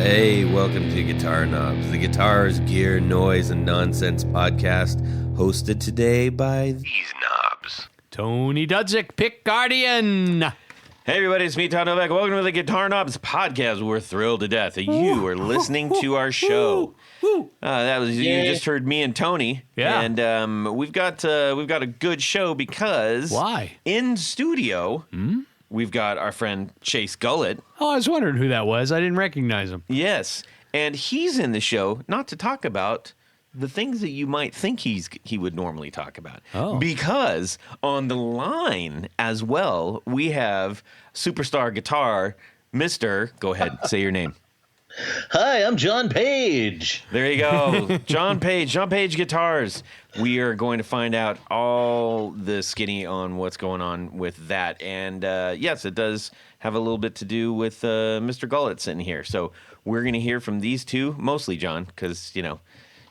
Hey, welcome to Guitar Knobs, the guitars, gear, noise, and nonsense podcast, hosted today by these knobs. Tony Dudzik, Pick Guardian. Hey everybody, it's me, Todd Novak. Welcome to the Guitar Knobs podcast. We're thrilled to death that you are listening to our show. That was you just heard me and Tony. Yeah. And we've got a good show because Why? in studio we've got our friend Chase Gullett. Oh, I was wondering who that was. I didn't recognize him. Yes, and he's in the show not to talk about the things that you might think he would normally talk about. Oh. Because on the line as well, we have superstar guitar, Mr. Go ahead, say your name. Hi, I'm John Page. There you go. John Page Guitars. We are going to find out all the skinny on what's going on with that. And yes, it does have a little bit to do with Mr. Gullett sitting here. So we're going to hear from these two, mostly John, because, you know,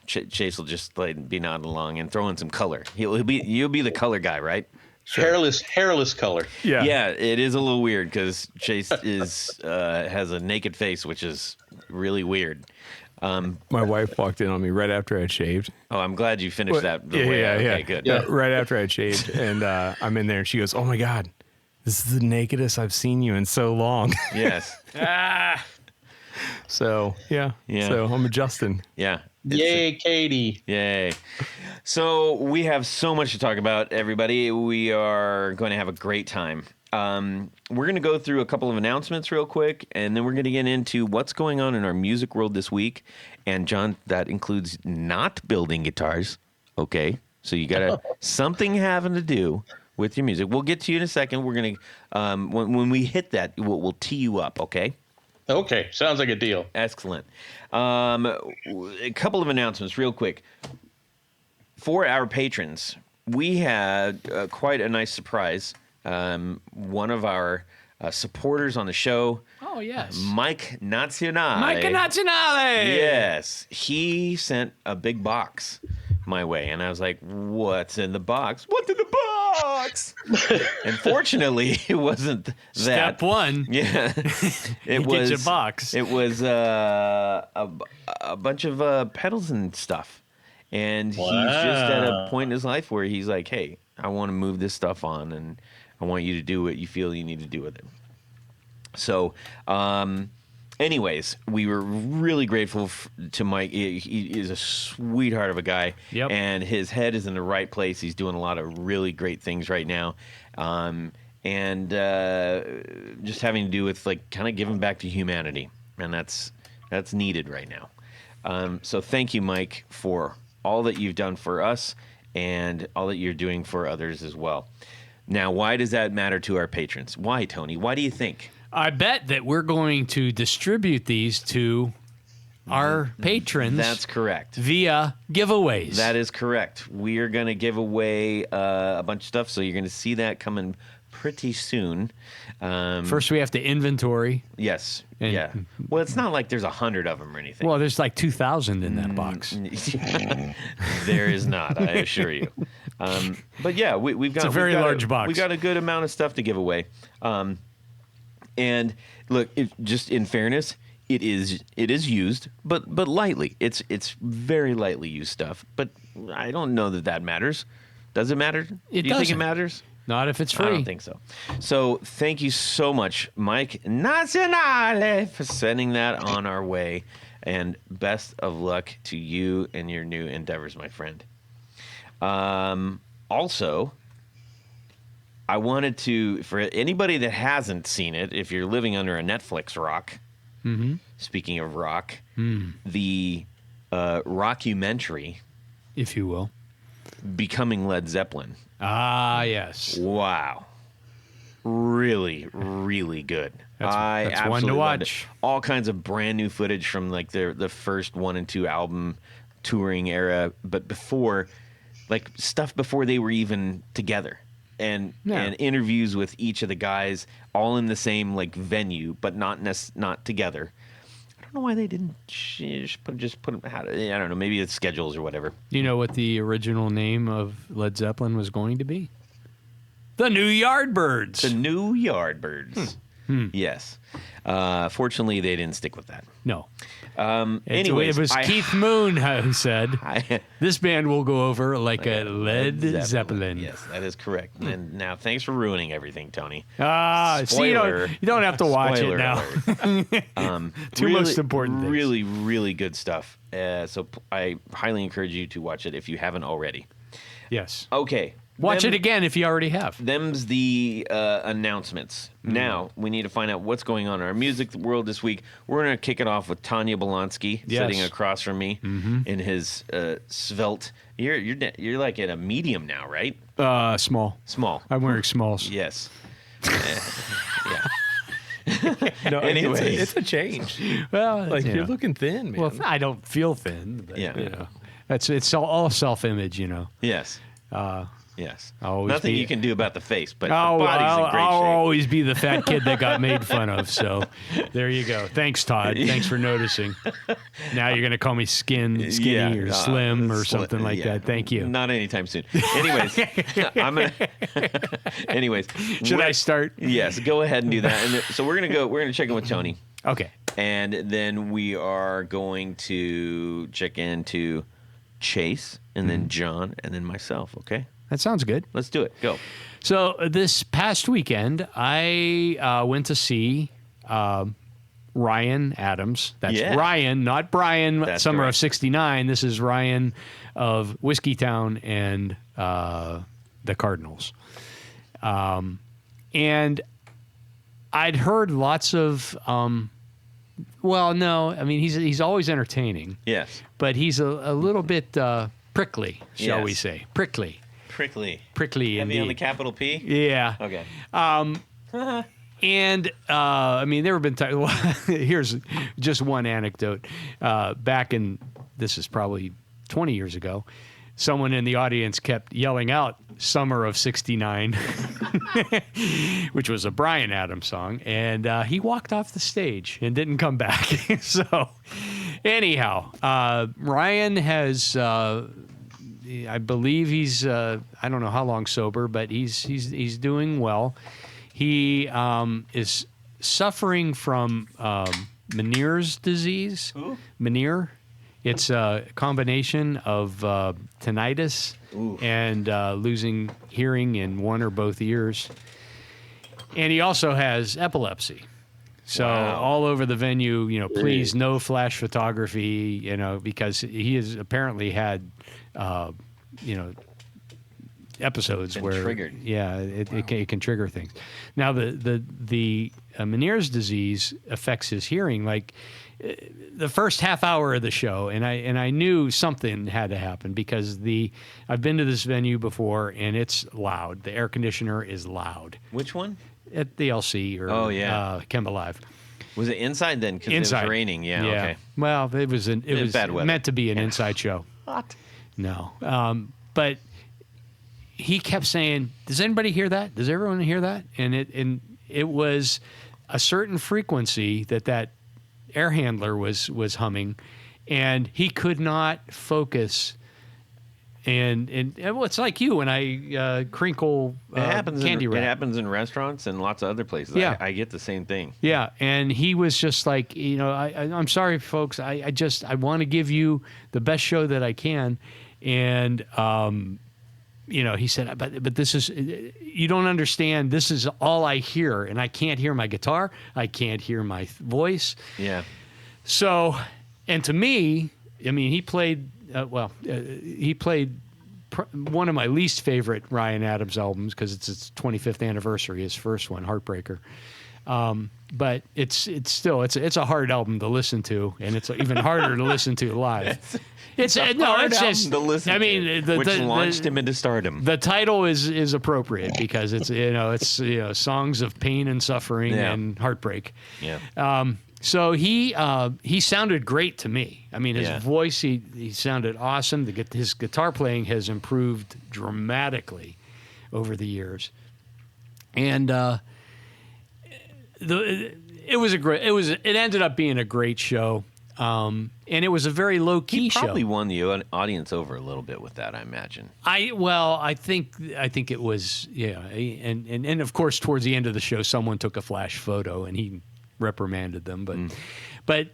Chase will just be nodding along and throw in some color. You'll be the color guy, right? Sure. Hairless color. Yeah, it is a little weird because Chase has a naked face, which is really weird. My wife walked in on me right after I'd shaved. Oh, I'm glad you finished that. Yeah. Okay, good. Yeah, right after I'd shaved, and I'm in there, and she goes, "Oh my God, this is the nakedest I've seen you in so long." Yes. So yeah. So I'm adjusting. Yeah. Yay, Katie. Yay. So we have so much to talk about, everybody. We are going to have a great time. We're going to go through a couple of announcements real quick, and then we're going to get into what's going on in our music world this week. And, John, that includes not building guitars, okay? So you got to something having to do with your music. We'll get to you in a second. We're going to, when we hit that, we'll tee you up, okay? Okay, sounds like a deal. Excellent. A couple of announcements real quick. For our patrons, we had quite a nice surprise. One of our supporters on the show. Oh, yes. Mike Nazionale. Mike Nazionale. Yes. He sent a big box my way, and I was like, what's in the box? What's in the box? Unfortunately, it wasn't that. Step one. Yeah. It was Get your box. It was a bunch of pedals and stuff. And he's just at a point in his life where he's like, hey, I want to move this stuff on, and I want you to do what you feel you need to do with it. So, anyways, we were really grateful to Mike. He is a sweetheart of a guy, Yep. And his head is in the right place. He's doing a lot of really great things right now, and just having to do with kind of giving back to humanity, and that's needed right now. So thank you, Mike, for all that you've done for us and all that you're doing for others as well. Now, why does that matter to our patrons? Why, Tony? Why do you think? I bet that we're going to distribute these to our patrons. That's correct. Via giveaways. That is correct. We are going to give away a bunch of stuff, so you're going to see that coming pretty soon. First, we have to inventory. Yes. And- yeah. Well, it's not like there's 100 of them or anything. Well, there's like 2,000 in that box. There is not, I assure you. But yeah, we've got It's a very large box. We've got a good amount of stuff to give away. And look, just in fairness, it is used, but lightly. It's very lightly used stuff. But I don't know that matters. Does it matter? Do you think it doesn't. matters? Not if it's free. I don't think so. So thank you so much, Mike Nazionale, for sending that on our way. And best of luck to you and your new endeavors, my friend. Also, I wanted to, for anybody that hasn't seen it, if you're living under a Netflix rock, speaking of rock, the rockumentary, if you will. Becoming Led Zeppelin. Ah, yes. Wow. Really, really good. That's one to watch. All kinds of brand new footage from the first 1 and 2 album touring era, but before, stuff before they were even together. And interviews with each of the guys, all in the same venue, but not together. I don't know why they didn't just put them. I don't know. Maybe it's schedules or whatever. Do you know what the original name of Led Zeppelin was going to be? The New Yardbirds. The New Yardbirds. Yes. Fortunately, they didn't stick with that. No. Anyways, it was Keith Moon who said, I, this band will go over like a Led Zeppelin. Yes, that is correct. And now, thanks for ruining everything, Tony. See, Spoiler. you don't have to watch it Spoiler now. alert. Two most important things. Really, really good stuff. So I highly encourage you to watch it if you haven't already. Yes. Okay. Watch it again if you already have. Them's the announcements. Now, we need to find out what's going on in our music world this week. We're going to kick it off with Tanya Bolonsky sitting across from me in his svelte. You're like at a medium now, right? Small. Small. I'm wearing smalls. Yes. Yeah. No, Anyways. it's a change. Well, Like, you you're know. looking thin, man. Well, I don't feel thin. But, Yeah. You know, it's all self-image, you know. Yes. Yes. Always Nothing be- you can do about the face, but the I'll body's in great I'll shape. always be the fat kid that got made fun of. So there you go. Thanks, Todd. Thanks for noticing. Now you're going to call me skinny or slim or something like that. Thank you. Not anytime soon. Anyways, Anyways, Should I start? Yes, go ahead and do that. And so we're gonna check in with Tony, Okay. and then we are going to check into Chase, and then John, and then myself. Okay, That sounds good. let's do it. Go. So this past weekend, I went to see Ryan Adams. That's Yeah. Ryan, not Brian, That's Summer correct. of '69. This is Ryan of Whiskeytown and the Cardinals. And I'd heard lots of, well, no, I mean, he's always entertaining, Yes. but he's a little bit prickly, shall we Yes. say. Prickly Prickly. Heavy Heavy on the indeed. capital P. Yeah. Okay. And I mean, there have been times. Here's just one anecdote. Back in, this is probably 20 years ago, someone in the audience kept yelling out "Summer of '69," which was a Bryan Adams song, and he walked off the stage and didn't come back. So, anyhow, Ryan has. I believe he's. I don't know how long sober, but he's doing well. He is suffering from Meniere's disease. Who? Meniere. It's a combination of tinnitus and losing hearing in one or both ears. And he also has epilepsy. So Wow. all over the venue, you know, please no flash photography, you know, because he has apparently had, you know, episodes Been where triggered. yeah, it can trigger things. Now the Meniere's disease affects his hearing. Like the first half hour of the show, and I knew something had to happen because I've been to this venue before and it's loud. The air conditioner is loud Which one? at the LC or Oh, yeah. Kemba Live. Was it inside then? Because it Inside. was raining. Yeah. Okay. Well, it was bad weather. meant to be an inside show. Hot. No, but he kept saying, "Does anybody hear that? Does everyone hear that?" And it was a certain frequency that air handler was humming, and he could not focus. And well, it's like you when I crinkle It happens. candy It wrap. happens in restaurants and lots of other places. Yeah. I get the same thing. Yeah, and he was just like, you know, I'm sorry, folks. I want to give you the best show that I can, and you know, he said, but this is, you don't understand. This is all I hear, and I can't hear my guitar. I can't hear my voice. Yeah. So, and to me, I mean, he played one of my least favorite Ryan Adams albums because it's its 25th anniversary, his first one, Heartbreaker. But it's still a hard album to listen to, and it's even harder to listen to live. It's Hard album to listen I mean, to, which launched him into stardom. The title is appropriate because it's songs of pain and suffering Yeah. and heartbreak. Yeah. So he sounded great to me. I mean, his Yeah. voice, he sounded awesome. His guitar playing has improved dramatically over the years, and it ended up being a great show. And it was a very low key He show. probably won the audience over a little bit with that, I imagine. I think it was, yeah, and of course towards the end of the show someone took a flash photo and he reprimanded them, but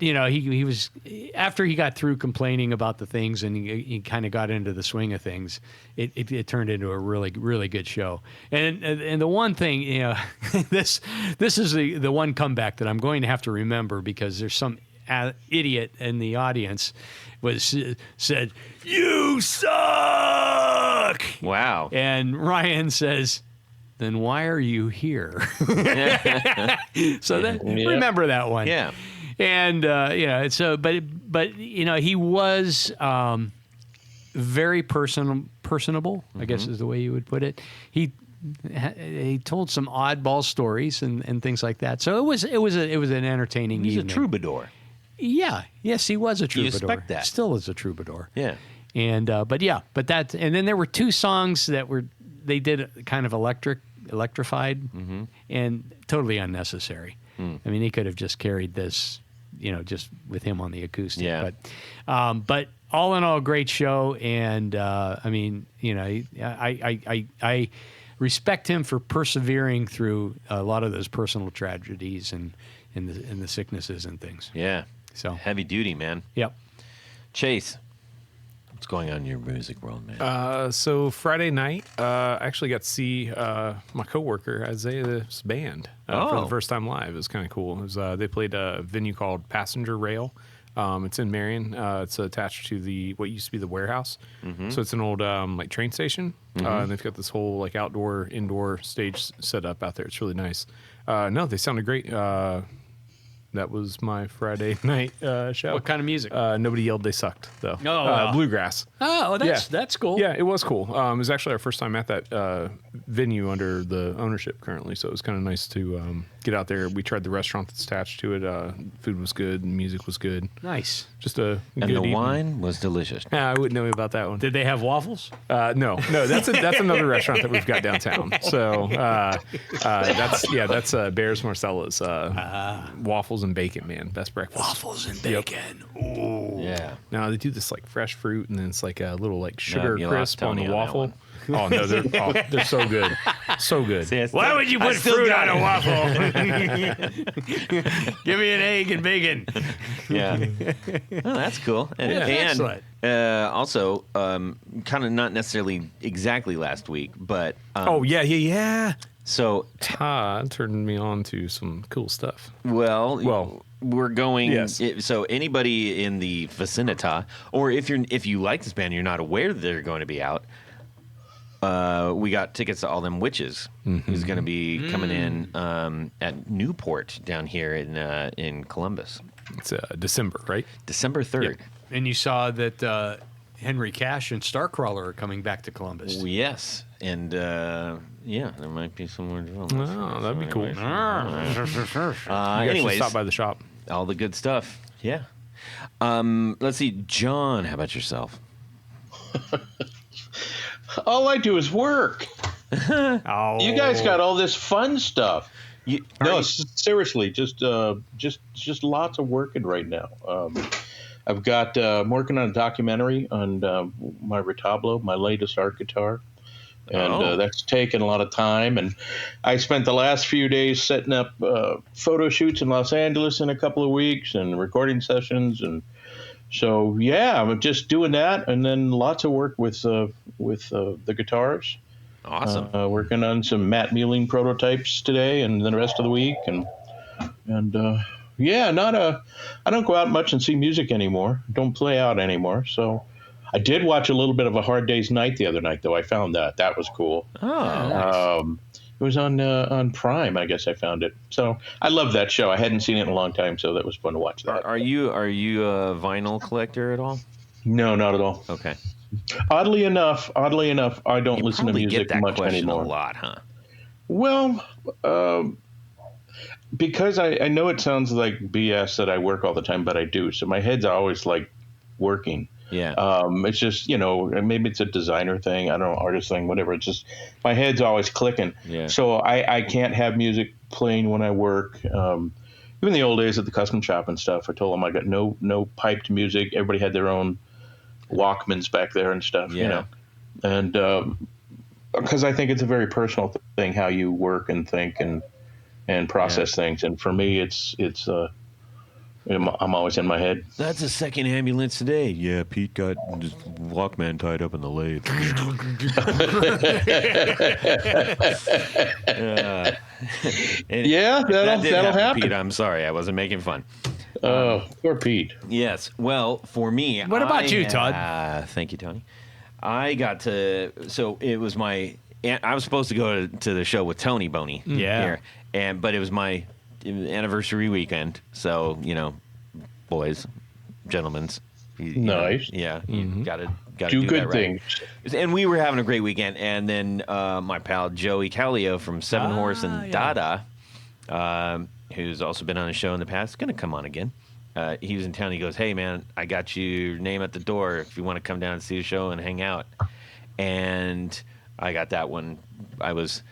he was, after he got through complaining about the things and he kind of got into the swing of things, it turned into a really, really good show. And the one thing, this is the one comeback that I'm going to have to remember, because there's some idiot in the audience said, "You suck!" Wow. And Ryan says, "Then why are you here?" So remember that one. Yeah. And so but he was very personable, I guess is the way you would put it. He told some oddball stories and things like that. So it was an entertaining He's evening. a troubadour. Yeah. Yes, he was a troubadour. You expect that. Still is a troubadour. Yeah. And but then there were two songs that they did kind of electrified and totally unnecessary. I mean, he could have just carried this, just with him on the acoustic. Yeah. But all in all, great show. And I mean, I respect him for persevering through a lot of those personal tragedies and the sicknesses and things. Yeah. So Heavy duty, man. Yep. Chase, what's going on in your music world, man? So Friday night, I actually got to see my coworker Isaiah's band for the first time live. It was kind of cool. It was, they played a venue called Passenger Rail. It's in Marion. It's attached to what used to be the warehouse. So it's an old like train station, and they've got this whole like outdoor, indoor stage set up out there. It's really nice. No, they sounded great. That was my Friday night show. What kind of music? Nobody yelled they sucked, though. Oh, wow. Bluegrass. Oh, that's cool. Yeah, it was cool. It was actually our first time at that venue under the ownership currently, so it was kind of nice to get out there. We tried the restaurant that's attached to it. Food was good, and music was good. Nice. Just a And good the evening. wine was delicious. I wouldn't know about that one. Did they have waffles? No, that's another restaurant that we've got downtown. So that's Bears Marcella's waffles and bacon, man. Best breakfast. Waffles and bacon. Ooh. Yeah. Now they do this like fresh fruit, and then it's like a little like sugar you lost crisp on Tony the on that waffle. one. Oh no, they're so good, so good. Why would you put fruit on a waffle? Give me an egg and bacon. Yeah. Oh, that's cool. And, excellent. Also, kind of not necessarily exactly last week, but Oh yeah. so Todd turned me on to some cool stuff. well, we're going. Yes. So anybody in the vicinity, or if you like this band, you're not aware that they're going to be out. We got tickets to All Them Witches, who's going to be coming in at Newport down here in Columbus, It's December, right? December 3rd. And you saw that Henry Cash and Starcrawler are coming back to Columbus. Yes, and there might be some more developments. Oh, that'd be cool. Anyways, Stop by the shop. all the good stuff. Yeah. Let's see, John. How about yourself? All I do is work. Oh. You guys got all this fun stuff. No, Seriously, just lots of working right now. I've got I'm working on a documentary on my Retablo, my latest art guitar, and that's taken a lot of time. And I spent the last few days setting up photo shoots in Los Angeles in a couple of weeks and recording sessions, and so yeah, I'm just doing that, and then lots of work with the guitars. awesome. Working on some Matt Mueling prototypes today and then the rest of the week, and I don't go out much and see music anymore. Don't play out anymore. So I did watch a little bit of A Hard Day's Night the other night, though. I found that was cool. It was on Prime, I guess I found it. So I love that show. I hadn't seen it in a long time, so that was fun to watch that. Are you a vinyl collector at all? No, not at all. Okay. Oddly enough, I don't You listen to probably music get that much question anymore. a lot, huh? Well, because I know it sounds like BS that I work all the time, but I do. So my head's always like working. Yeah. It's just, maybe it's a designer thing. I don't know, artist thing, whatever. It's just my head's always clicking. Yeah. So I can't have music playing when I work. even the old days at the custom shop and stuff, I told them I got no piped music. Everybody had their own Walkmans back there and stuff, you know. And because I think it's a very personal thing how you work and think and process things. And for me, it's I'm always in my head. That's a second ambulance today. Yeah, Pete got his Walkman tied up in the lathe. Yeah, that'll happen. Pete, I'm sorry. I wasn't making fun. Oh, poor Pete. Yes. Well, for me, What about you, Todd? Thank you, Tony. I got to. So it was my. I was supposed to go to the show with Tony Boney. Yeah. Here, but it was my anniversary weekend. So boys, gentlemen's. Nice. You got to do that good right. things. And we were having a great weekend. And then my pal Joey Callio from Seven Horse and Dada, who's also been on the show in the past, is going to come on again. He was in town. He goes, "Hey, man, I got your name at the door if you want to come down and see the show and hang out." And I got that one. I was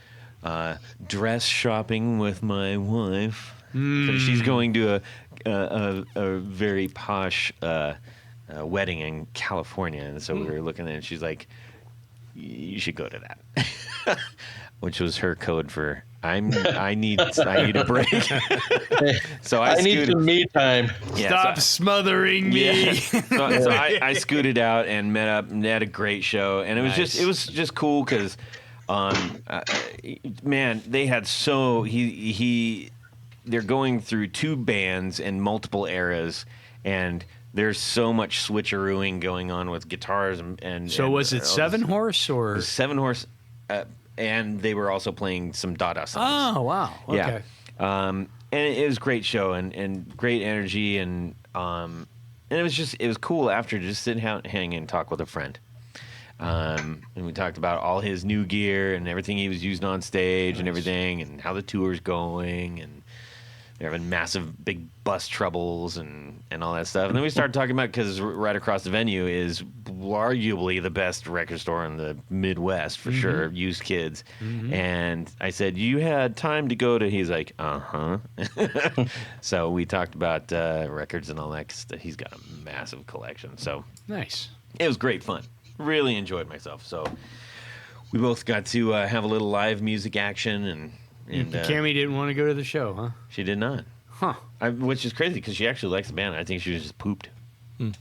dress shopping with my wife. So she's going to a very posh wedding in California, and so we were looking at it, and she's like, "You should go to that," which was her code for I need a break. So I need some me time. Yeah, Stop smothering me. Yeah. So I scooted out and met up and had a great show, and it was just cool because, man, they had they're going through two bands and multiple eras, and there's so much switcherooing going on with guitars and. So was it Seven Horse or? It was Seven Horse, and they were also playing some Dada songs. Oh wow! Okay. Yeah, and it was a great show and great energy and it was cool after just sit down, hang and talk with a friend. And we talked about all his new gear and everything he was using on stage and everything, and how the tour's going, and they're having massive big bus troubles and all that stuff. And then we started talking about, because right across the venue is arguably the best record store in the Midwest for sure, Used Kids. And I said, "You had time to go to?" He's like, "Uh-huh." So we talked about records and all that stuff. He's got a massive collection. So nice. It was great fun. Really enjoyed myself. So we both got to have a little live music action, and Cammie didn't want to go to the show, huh? She did not. Huh. Which is crazy because she actually likes the band. I think she was just pooped.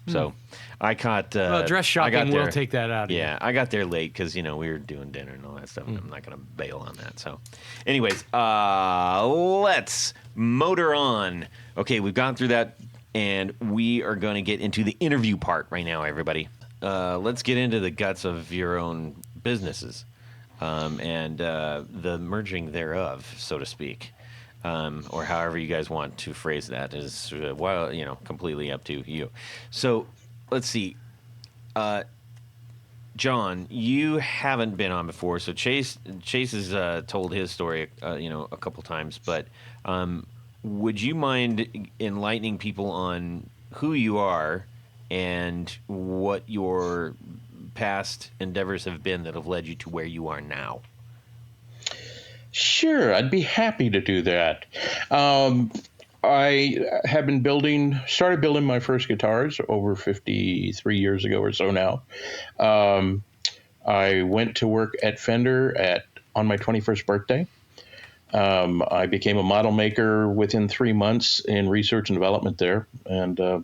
So I caught. Well, dress shopping will take that out of you. I got there late because we were doing dinner and all that stuff. And I'm not going to bail on that. So, anyways, let's motor on. Okay, we've gone through that, and we are going to get into the interview part right now, everybody. Let's get into the guts of your own businesses and the merging thereof, so to speak. Or however you guys want to phrase that is, completely up to you. So let's see. John, you haven't been on before, so Chase has told his story, a couple times, but would you mind enlightening people on who you are and what your past endeavors have been that have led you to where you are now? Sure, I'd be happy to do that. I have been started building my first guitars over 53 years ago or so now. I went to work at Fender on my 21st birthday. I became a model maker within 3 months in research and development there. And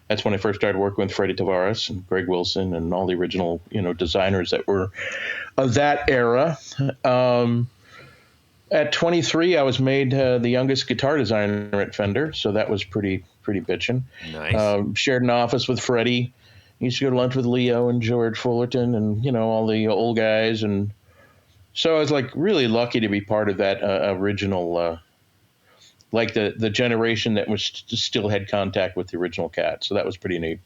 that's when I first started working with Freddie Tavares and Greg Wilson and all the original, designers that were of that era. At 23, I was made the youngest guitar designer at Fender, so that was pretty bitchin'. Nice. Shared an office with Freddie. Used to go to lunch with Leo and George Fullerton and all the old guys, and so I was really lucky to be part of that original, the generation that was still had contact with the original Cat. So that was pretty neat.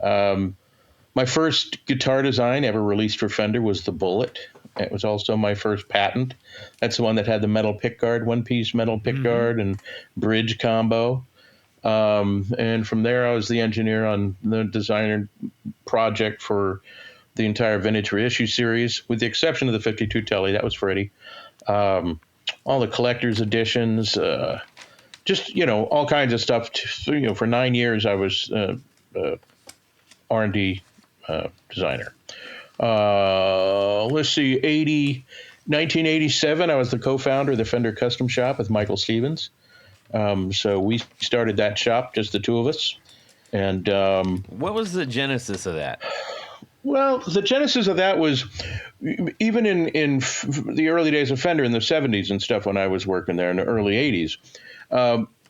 My first guitar design ever released for Fender was the Gullett. It was also my first patent. That's the one that had the metal pickguard, one-piece metal pickguard and bridge combo. And from there, I was the engineer on the designer project for the entire vintage reissue series, with the exception of the 52 Telly. That was Freddie. All the collector's editions, just all kinds of stuff. For 9 years I was R&D designer. Let's see, 1987 I was the co-founder of the Fender Custom Shop with Michael Stevens. So we started that shop, just the two of us. And what was the genesis of that? Well, the genesis of that was even in the early days of Fender in the 70s and stuff, when I was working there in the early 80s.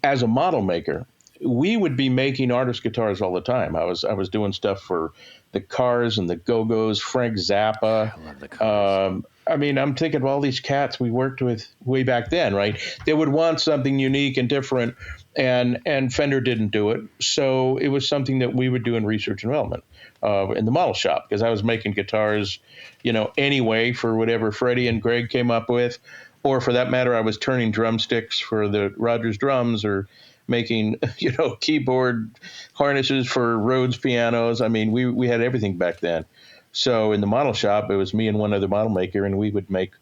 As a model maker, we would be making artist guitars all the time. I was doing stuff for the Cars and the Go-Go's, Frank Zappa. I love the Cars. I'm thinking of all these cats we worked with way back then, right? They would want something unique and different, and Fender didn't do it. So it was something that we would do in research and development in the model shop, because I was making guitars, anyway, for whatever Freddie and Greg came up with, or for that matter, I was turning drumsticks for the Rogers drums, or making, keyboard harnesses for Rhodes pianos. We had everything back then. So in the model shop, it was me and one other model maker, and we would make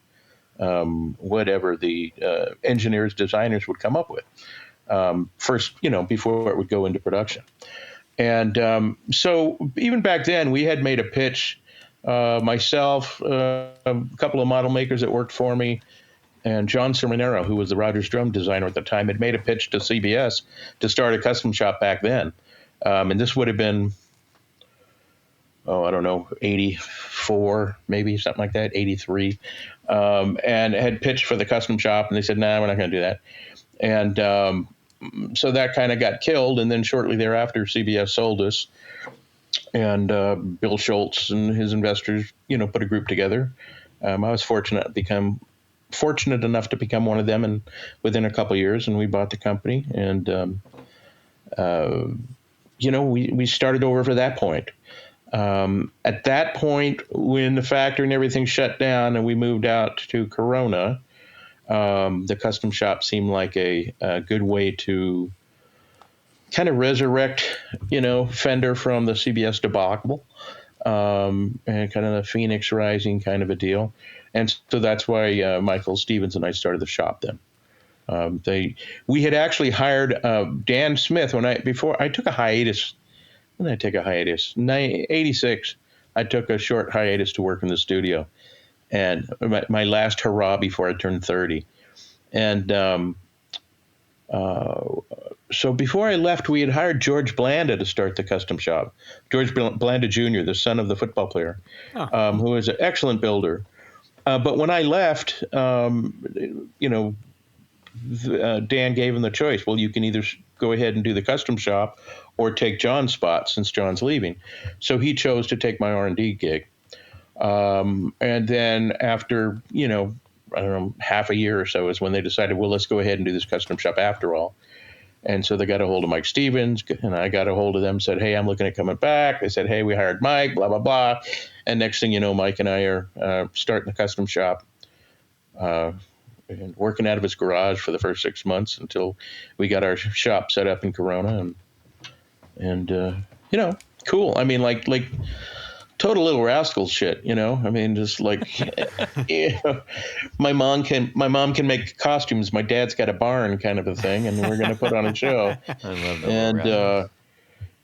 whatever the engineers, designers would come up with first, before it would go into production. And so even back then, we had made a pitch, myself, a couple of model makers that worked for me, and John Ciminero, who was the Rogers drum designer at the time, had made a pitch to CBS to start a custom shop back then. And this would have been, I don't know, 84, maybe, something like that, 83, and had pitched for the custom shop, and they said, nah, we're not going to do that. And so that kind of got killed, and then shortly thereafter, CBS sold us, and Bill Schultz and his investors, put a group together. I was fortunate enough to become one of them, and within a couple of years, and we bought the company, and we started over for that point. At that point, when the factory and everything shut down and we moved out to Corona, the custom shop seemed like a good way to kind of resurrect, Fender from the CBS debacle, and kind of the Phoenix Rising kind of a deal. And so that's why Michael Stevens and I started the shop then. We had actually hired Dan Smith before I took a hiatus. When did I take a hiatus? 86. I took a short hiatus to work in the studio, and my last hurrah before I turned 30. And so before I left, we had hired George Blanda to start the custom shop. George Blanda Jr., the son of the football player, who was an excellent builder. But when I left, Dan gave him the choice. Well, you can either go ahead and do the custom shop or take John's spot, since John's leaving. So he chose to take my R&D gig. And then after, I don't know, half a year or so is when they decided, well, let's go ahead and do this custom shop after all. And so they got a hold of Mike Stevens, and I got a hold of them, said, hey, I'm looking at coming back. They said, hey, we hired Mike, blah, blah, blah. And next thing you know, Mike and I are starting the custom shop, and working out of his garage for the first 6 months until we got our shop set up in Corona. And cool. Like total Little Rascals shit, just like, my mom can make costumes. My dad's got a barn, kind of a thing, and we're going to put on a show. I love that. And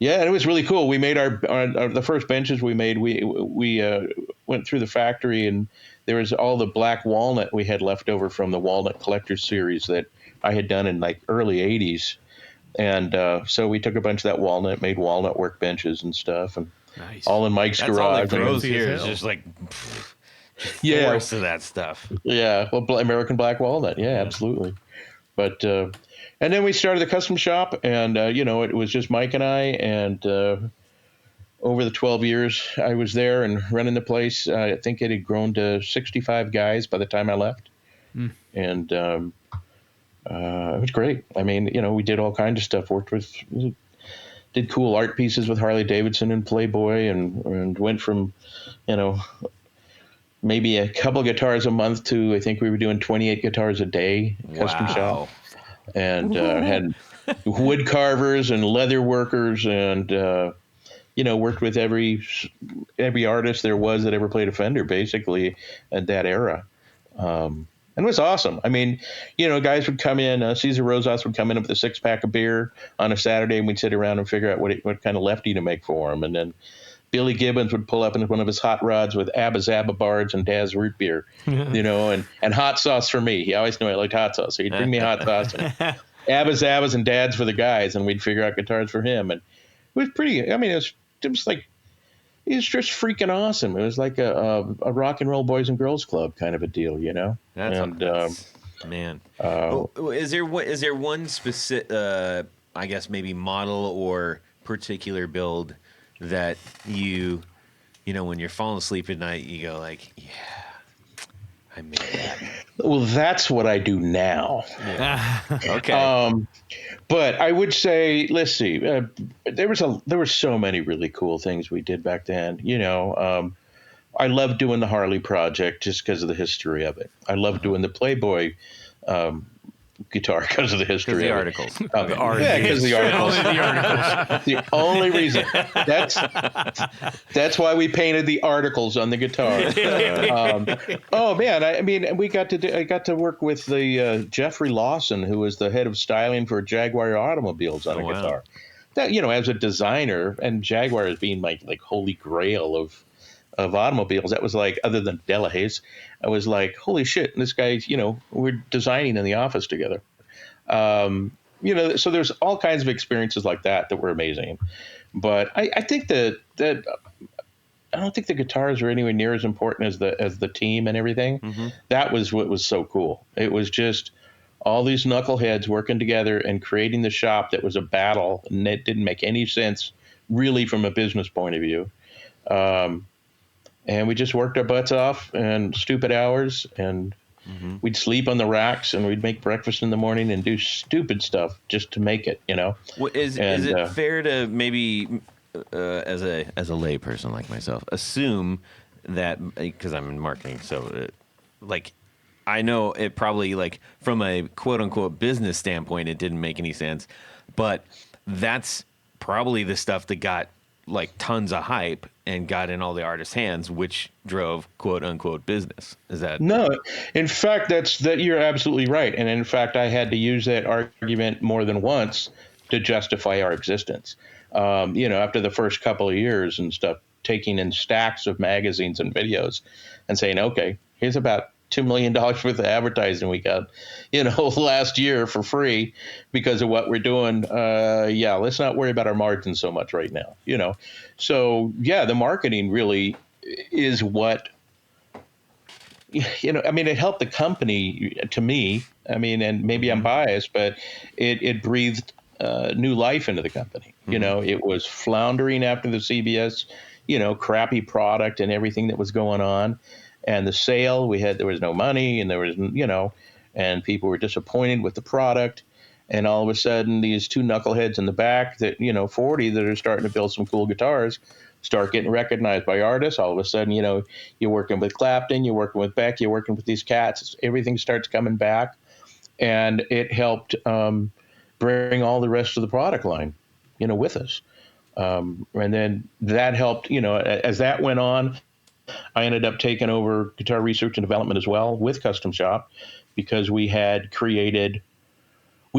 and it was really cool. We made our the first benches we made. We went through the factory, and there was all the black walnut we had left over from the Walnut Collector's series that I had done in like early 80s. And so we took a bunch of that walnut, made walnut workbenches and stuff, and Nice. all in Mike's That's garage. all that grows Fancy as here is hell. just like Yeah. force of that stuff. Yeah, well, American black walnut. Yeah, absolutely. But and then we started the custom shop, and it was just Mike and I. And over the 12 years I was there and running the place, I think it had grown to 65 guys by the time I left. And it was great. We did all kinds of stuff. Did cool art pieces with Harley Davidson and Playboy, and went from, maybe a couple guitars a month to, I think we were doing 28 guitars a day, custom shop. And had wood carvers and leather workers, and worked with every artist there was that ever played a Fender, basically, at that era. And it was awesome. I mean, guys would come in, Cesar Rosas would come in with a 6-pack of beer on a Saturday, and we'd sit around and figure out what kind of lefty to make for him. And then Billy Gibbons would pull up in one of his hot rods with Abba Zaba Bards and Daz root beer, and hot sauce for me. He always knew I liked hot sauce. So he'd bring me hot sauce and Abba Zabas and Dads for the guys, and we'd figure out guitars for him. And it was pretty, I mean, it was like, it was just freaking awesome. It was like a rock and roll boys and girls club kind of a deal, That's man. Is there one specific, I guess maybe model or particular build that when you're falling asleep at night, you go like, yeah, I made that. Well, that's what I do now. Yeah. Okay. But I would say, let's see, there were so many really cool things we did back then. I loved doing the Harley project just because of the history of it. I loved doing the Playboy guitar because of the history of the of articles. Yeah, because of the articles. Only the articles. The only reason. That's why we painted the articles on the guitar. Oh man, I mean, I got to work with the Jeffrey Lawson, who was the head of styling for Jaguar automobiles on a guitar. That as a designer, and Jaguar as being like holy grail of automobiles, that was like, other than Delahaye's, I was like, holy shit, this guy, we're designing in the office together. So there's all kinds of experiences like that were amazing. But I think that I don't think the guitars are anywhere near as important as the team and everything. Mm-hmm. That was what was so cool. It was just all these knuckleheads working together and creating the shop that was a battle, and it didn't make any sense really from a business point of view. And we just worked our butts off and stupid hours, and we'd sleep on the racks, and we'd make breakfast in the morning and do stupid stuff just to make it, Well, is it fair to maybe, as a lay person like myself, assume that, because I'm in marketing, so I know it probably, from a quote unquote business standpoint, it didn't make any sense, but that's probably the stuff that got tons of hype and got in all the artists' hands, which drove quote unquote business. Is that? No, in fact, you're absolutely right. And in fact, I had to use that argument more than once to justify our existence. After the first couple of years and stuff, taking in stacks of magazines and videos and saying, okay, here's about $2 million worth of advertising we got, last year for free because of what we're doing. Let's not worry about our margins so much right now, So yeah, the marketing really is what, it helped the company to me. And maybe I'm biased, but it breathed new life into the company. Mm-hmm. It was floundering after the CBS, crappy product and everything that was going on. And the sale, there was no money, and there was, and people were disappointed with the product. And all of a sudden, these two knuckleheads in the back that, 40 that are starting to build some cool guitars start getting recognized by artists. All of a sudden, you're working with Clapton, you're working with Beck, you're working with these cats. Everything starts coming back. And it helped bring all the rest of the product line, with us. And then that helped, as that went on, I ended up taking over guitar research and development as well with Custom Shop because we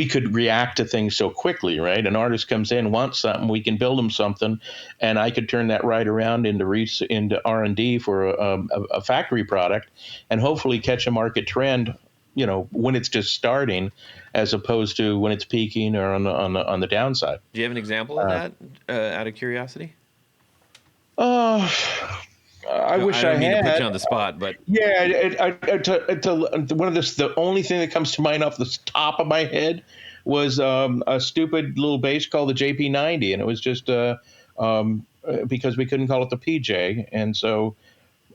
could react to things so quickly, right? An artist comes in, wants something, we can build them something, and I could turn that right around into R&D for a factory product and hopefully catch a market trend, when it's just starting as opposed to when it's peaking or on the downside. Do you have an example of that out of curiosity? I wish I had. I don't mean to put you on the spot, but yeah, the only thing that comes to mind off the top of my head was a stupid little bass called the JP90, and it was just because we couldn't call it the PJ,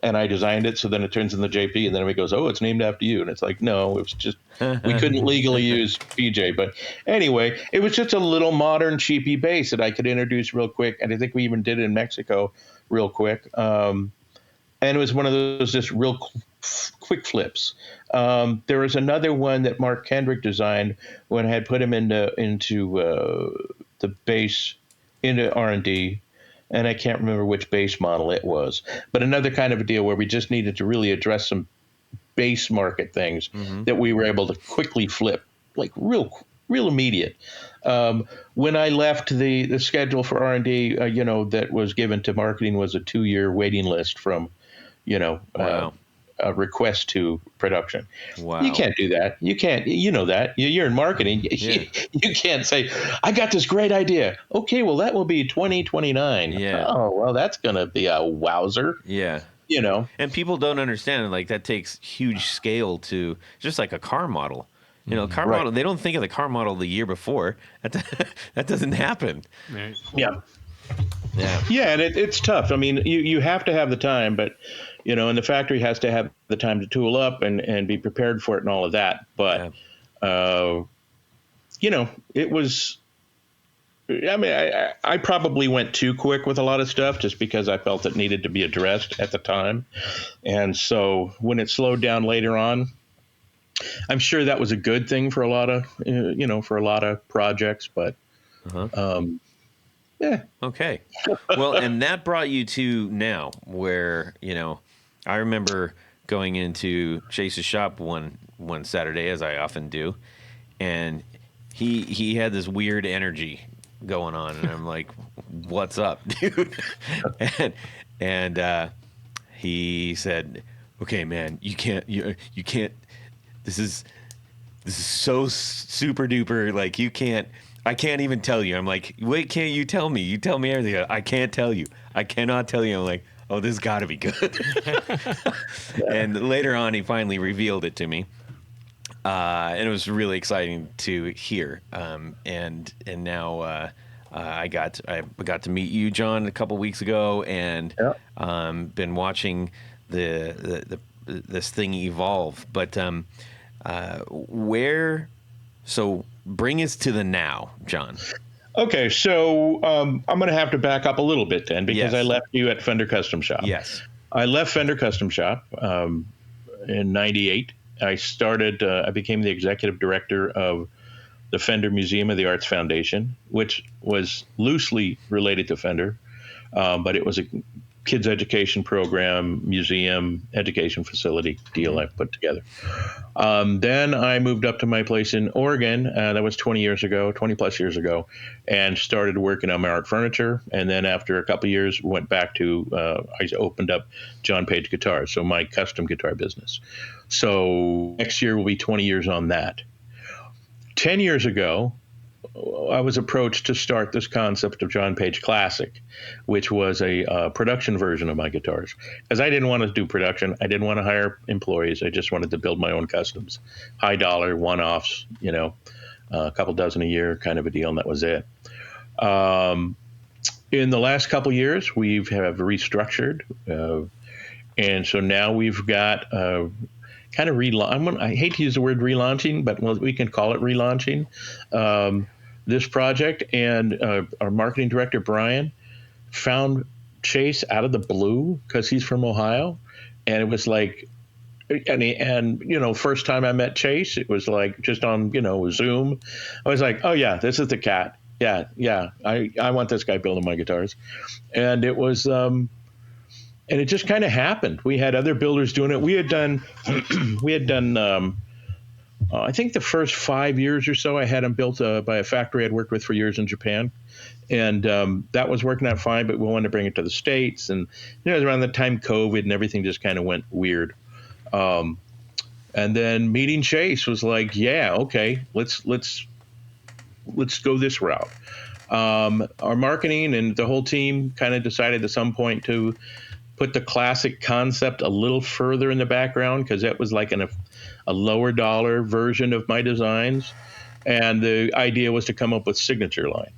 and I designed it so then it turns into the JP, and then everybody goes, "Oh, it's named after you," and it's like, no, it was just we couldn't legally use PJ, but anyway, it was just a little modern cheapy bass that I could introduce real quick, and I think we even did it in Mexico real quick. And it was one of those just real quick flips. There was another one that Mark Kendrick designed when I had put him into the bass, into R&D, and I can't remember which bass model it was. But another kind of a deal where we just needed to really address some base market things that we were able to quickly flip, like real immediate. When I left, the schedule for R&D, that was given to marketing was a 2-year waiting list from, Wow. a request to production. Wow. You can't do that. You can't, that. You're in marketing. Yeah. You can't say, I got this great idea. Okay, well, that will be 2029. Yeah. Oh, well, that's going to be a wowzer. Yeah. And people don't understand, like, that takes huge scale to, just like a car model. Car Right. model, they don't think of the car model the year before. That doesn't happen. Right. Yeah. Yeah. Yeah, and it's tough. I mean, you have to have the time, but, and the factory has to have the time to tool up and be prepared for it and all of that. But, it was, I mean, I probably went too quick with a lot of stuff just because I felt it needed to be addressed at the time. And so when it slowed down later on, I'm sure that was a good thing for a lot of, for a lot of projects, but, yeah. Okay. Well, and that brought you to now where, I remember going into Chase's shop one Saturday, as I often do, and he had this weird energy going on, and I'm like, what's up, dude? and he said, okay, man, you can't, this is so super duper, like, I can't even tell you. I'm like, wait, can't you tell me? You tell me everything. I can't tell you. I cannot tell you. I'm like, oh, this has got to be good. And later on, he finally revealed it to me. And it was really exciting to hear. And now I got to meet you, John, a couple weeks ago, and been watching this thing evolve. But so bring us to the now, John. Okay, so I'm going to have to back up a little bit then because Yes. I left you at Fender Custom Shop. Yes. I left Fender Custom Shop in '98. I became the executive director of the Fender Museum of the Arts Foundation, which was loosely related to Fender, but it was a kids education program, museum, education facility deal I put together. Then I moved up to my place in Oregon. That was 20 plus years ago, and started working on my art furniture. And then after a couple of years, went back to, I opened up John Page Guitars, so my custom guitar business. So next year will be 20 years on that. 10 years ago, I was approached to start this concept of John Page Classic, which was a production version of my guitars. Because I didn't want to do production. I didn't want to hire employees. I just wanted to build my own customs. High dollar, one-offs, a couple dozen a year kind of a deal, and that was it. In the last couple years, we have restructured. And so now we've got kind of I hate to use the word relaunching, but we can call it relaunching this project. And our marketing director, Brian, found Chase out of the blue because he's from Ohio. And it was like, first time I met Chase, it was like just on, Zoom. I was like, oh, yeah, this is the cat. Yeah. I want this guy building my guitars. And it was, and it just kind of happened. We had other builders doing it. We had done, I think the first 5 years or so, I had them built by a factory I'd worked with for years in Japan. And that was working out fine, but we wanted to bring it to the States. And, it was around the time COVID and everything just kind of went weird. And then meeting Chase was like, yeah, okay, let's go this route. Our marketing and the whole team kind of decided at some point to put the classic concept a little further in the background because that was like a lower dollar version of my designs. And the idea was to come up with Signature Line,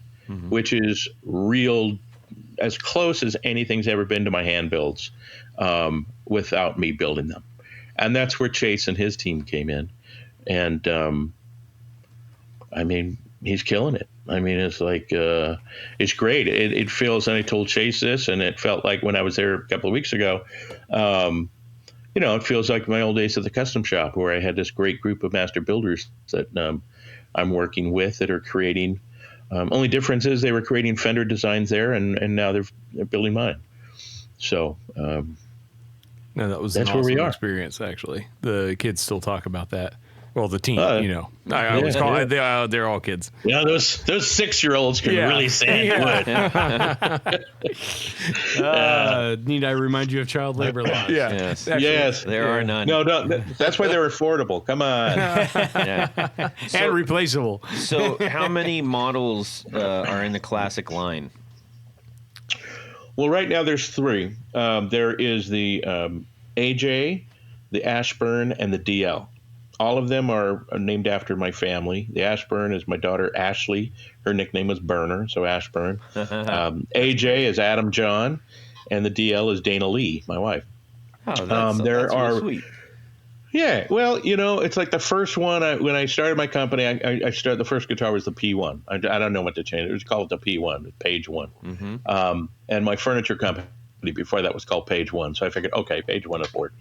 which is real, as close as anything's ever been to my hand builds without me building them. And that's where Chase and his team came in. And, he's killing it. It's like, it's great. It feels, and I told Chase this, and it felt like when I was there a couple of weeks ago, it feels like my old days at the custom shop where I had this great group of master builders that I'm working with that are creating. Only difference is they were creating Fender designs there, and now they're building mine. So, No, that was That's an where we awesome are. experience. Actually, the kids still talk about that. Well, the team, I always yeah, call yeah. it. They're all kids. Yeah, those 6-year-olds can Yeah. really sand wood. Need I remind you of child labor laws? Yeah. Yes. Yes. There are none. No, that's why they're affordable. Come on. Yeah. And replaceable. So, how many models are in the classic line? Well, right now there's 3. There is the AJ, the Ashburn, and the DL. All of them are named after my family. The Ashburn is my daughter Ashley. Her nickname was Burner, so Ashburn. AJ is Adam John, and the DL is Dana Lee, my wife. Oh, that's really sweet. Yeah, well, it's like the first one. When I started my company, I started the first guitar was the P1. I don't know what to change. It was called the P1, Page 1. Mm-hmm. And my furniture company before that was called Page 1. So I figured, okay, Page 1 will work.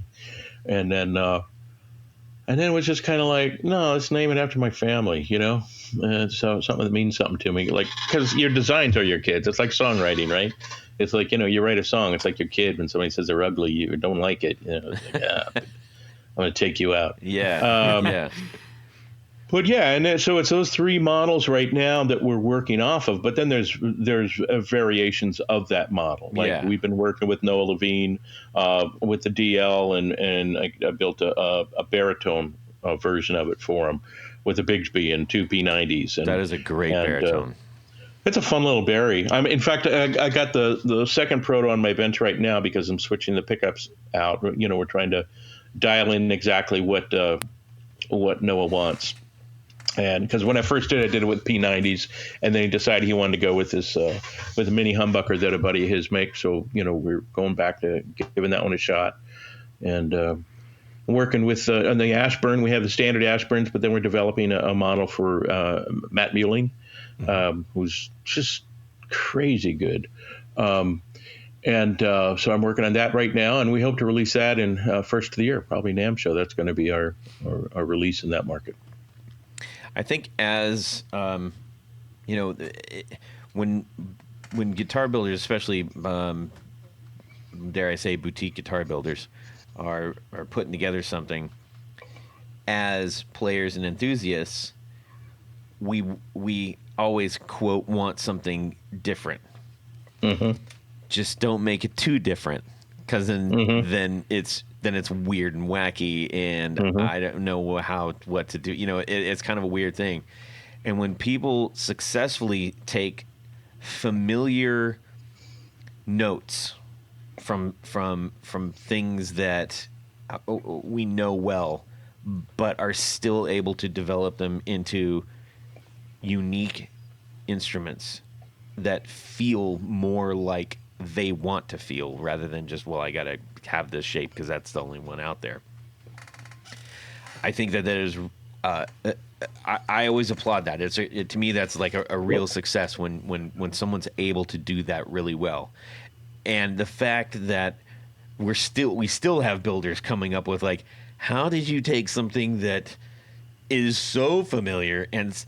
And then it was just kind of like, no, let's name it after my family, so something that means something to me, like, because your designs are your kids. It's like songwriting, right? It's like, you write a song. It's like your kid when somebody says they're ugly, you don't like it. It's like, I'm going to take you out. Yeah. Yeah. But yeah, and so it's those 3 models right now that we're working off of. But then there's variations of that model. Like we've been working with Noah Levine with the DL, and I built a baritone version of it for him with a Bigsby and 2 P90s. And that is a great baritone. It's a fun little Barry. In fact, I got the second proto on my bench right now because I'm switching the pickups out. We're trying to dial in exactly what Noah wants. And because when I first did it with P90s, and then he decided he wanted to go with this with a mini humbucker that a buddy of his makes. So we're going back to giving that one a shot, and working with on the Ashburn. We have the standard Ashburns, but then we're developing a model for Matt Mueling, who's just crazy good. So I'm working on that right now, and we hope to release that in first of the year, probably NAMM show. That's going to be our release in that market. I think as when guitar builders, especially dare I say boutique guitar builders, are putting together something, as players and enthusiasts, we always quote want something different. Mm-hmm. Just don't make it too different, because then it's weird and wacky, and I don't know what to do. It's kind of a weird thing. And when people successfully take familiar notes from things that we know well, but are still able to develop them into unique instruments that feel more like they want to feel, rather than just, well, I got to have this shape because that's the only one out there. I think that is I always applaud that. To me, that's like a real success when someone's able to do that really well. And the fact that we still have builders coming up with, like, how did you take something that is so familiar and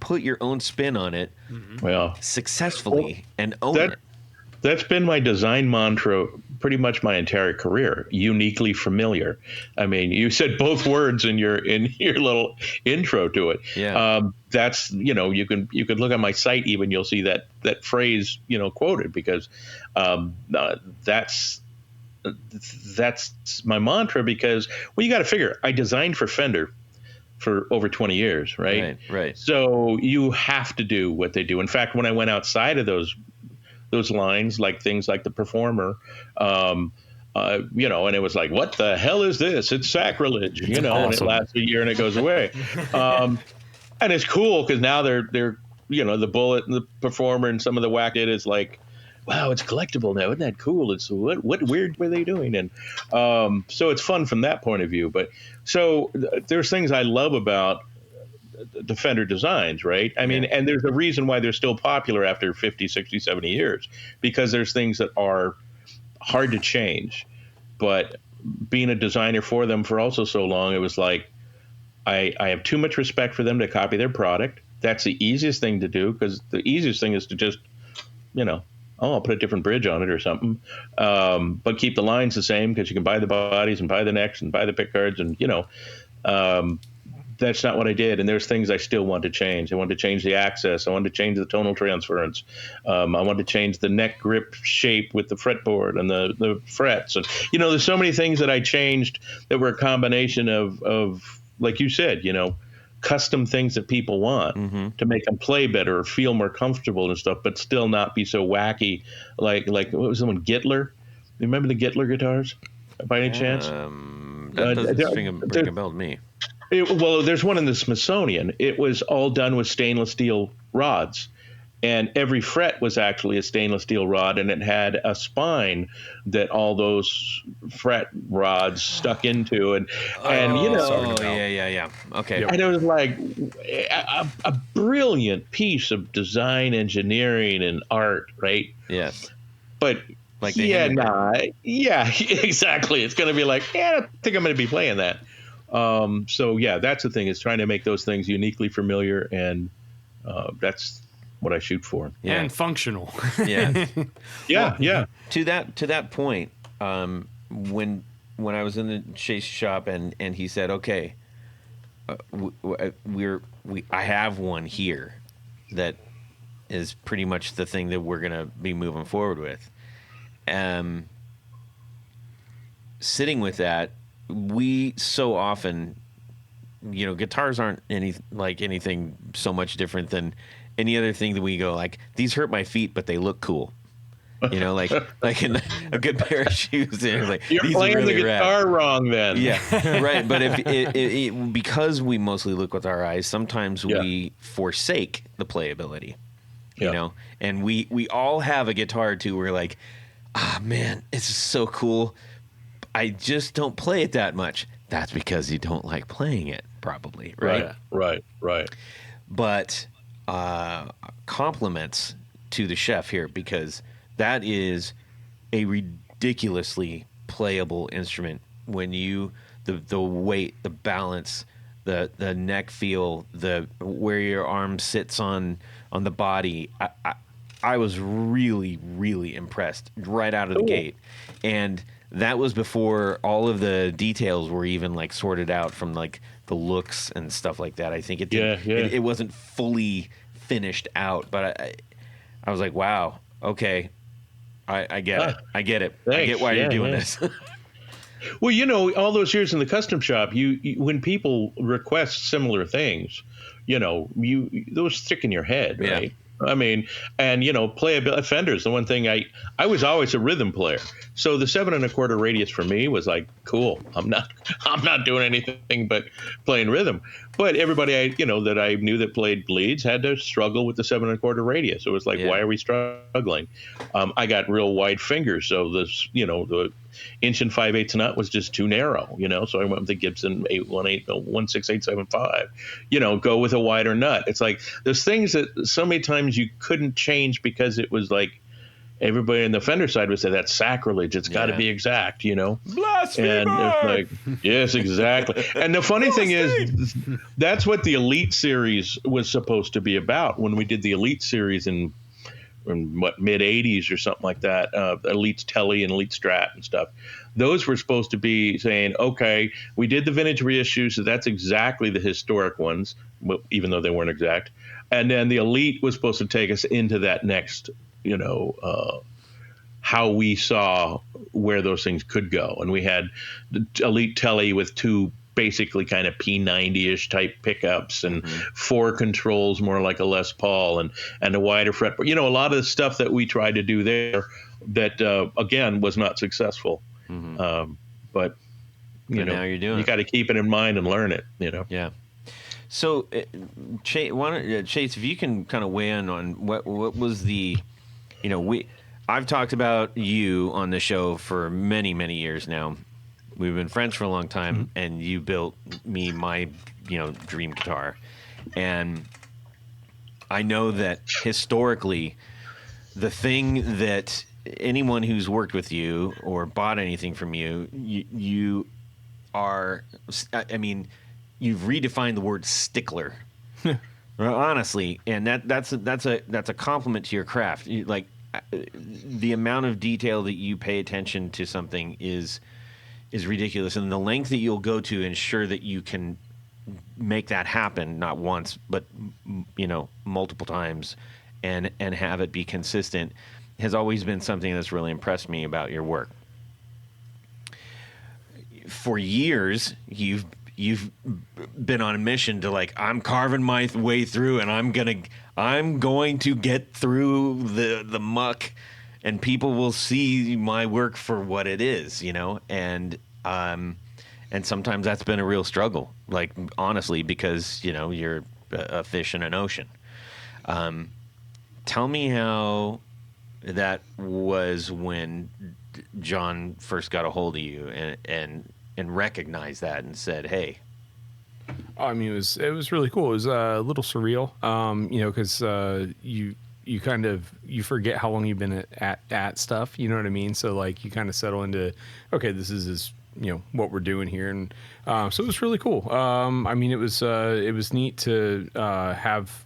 put your own spin on it successfully and own it? That's been my design mantra pretty much my entire career. Uniquely familiar. I mean, you said both words in your little intro to it. Yeah. That's you can look at my site, even you'll see that phrase quoted, because that's my mantra. Because you got to figure, I designed for Fender for over 20 years, right? Right. So you have to do what they do. In fact, when I went outside of those lines, like things like the Performer, and it was like, what the hell is this? It's sacrilege, Awesome. And it lasts a year and it goes away. And it's cool because now they're the Gullett and the Performer and some of the whack it is like, wow, it's collectible now. Isn't that cool? It's what weird were they doing? And so it's fun from that point of view. But so there's things I love about the Fender designs, right? I mean, and there's a reason why they're still popular after 50, 60, 70 years, because there's things that are hard to change. But being a designer for them for also so long, it was like, I have too much respect for them to copy their product. That's the easiest thing to do, because the easiest thing is to just, Oh, I'll put a different bridge on it or something. But keep the lines the same because you can buy the bodies and buy the necks and buy the pickguards and, that's not what I did. And there's things I still want to change. I want to change the access. I want to change the tonal transference. I want to change the neck grip shape with the fretboard and the frets. And, there's so many things that I changed that were a combination of like you said, custom things that people want to make them play better or feel more comfortable and stuff, but still not be so wacky. Like what was the one, Gittler? You remember the Gittler guitars by any chance? That doesn't ring a bell to me. Well, there's one in the Smithsonian. It was all done with stainless steel rods. And every fret was actually a stainless steel rod, and it had a spine that all those fret rods stuck into. And yeah. Okay. And it was like a brilliant piece of design engineering and art, right? Yes. But exactly. It's going to be like, I don't think I'm going to be playing that. That's the thing, is trying to make those things uniquely familiar, and that's what I shoot for. Yeah. And functional. Yeah. Yeah. To that point, when I was in the Chase shop and he said, okay, I have one here that is pretty much the thing that we're going to be moving forward with. Sitting with that, we so often, guitars aren't anything so much different than any other thing that we go like, these hurt my feet, but they look cool. Like in a good pair of shoes. Like, you're these playing are really the guitar rad. wrong then. Yeah, right. But if because we mostly look with our eyes, sometimes we forsake the playability. And we all have a guitar too. We're like, man, it's so cool. I just don't play it that much. That's because you don't like playing it, probably, right? Right. But compliments to the chef here, because that is a ridiculously playable instrument. When the weight, the balance, the neck feel, where your arm sits on the body. I was really, really impressed right out of the gate. And that was before all of the details were even like sorted out from like the looks and stuff like that. I think it wasn't fully finished out, but I was like, wow, okay, I get it. I get it. Thanks. I get why you're doing this. Well, all those years in the custom shop, you when people request similar things, those stick in your head, right? Yeah. I mean, and playability. Fender's the one thing I was always a rhythm player, so the 7 1/4 radius for me was like, cool. I'm not doing anything but playing rhythm. But everybody that I knew that played bleeds had to struggle with the 7 1/4 radius. It was like, why are we struggling? I got real wide fingers, so this the 1 5/8 nut was just too narrow. So I went with the Gibson 16875. Go with a wider nut. It's like there's things that so many times you couldn't change because it was like everybody on the Fender side would say that's sacrilege. It's got to be exact, Blasphemy! And it's like, yes, exactly. And the funny thing is, that's what the Elite series was supposed to be about. When we did the Elite series in mid 80s or something like that, Elite Telly and Elite Strat and stuff. Those were supposed to be saying, okay, we did the vintage reissues, so that's exactly the historic ones, even though they weren't exact. And then the Elite was supposed to take us into that next, how we saw where those things could go. And we had the Elite Telly with two basically kind of P90-ish type pickups and 4 controls, more like a Les Paul, and a wider fretboard. A lot of the stuff that we tried to do there that, again, was not successful. But now you're doing you got to keep it in mind and learn it, Yeah. So, Chase, if you can kind of weigh in on what was the, I've talked about you on the show for many, many years now. We've been friends for a long time, and you built me my, dream guitar. And I know that historically, the thing that anyone who's worked with you or bought anything from you, you are, you've redefined the word stickler. Honestly, and that's a compliment to your craft. the amount of detail that you pay attention to something is ridiculous, and the length that you'll go to ensure that you can make that happen, not once, but multiple times, and have it be consistent, has always been something that's really impressed me about your work. For years, you've been on a mission to I'm carving my way through, and I'm going to get through the muck, and people will see my work for what it is, and sometimes that's been a real struggle, honestly, because you're a fish in an ocean. Tell me how that was when John first got a hold of you and recognized that and said, "Hey." I mean, it was really cool. It was a little surreal, because you kind of forget how long you've been at stuff. You know what I mean? So you kind of settle into, okay, this is what we're doing here, and so it was really cool. I mean, it was neat to have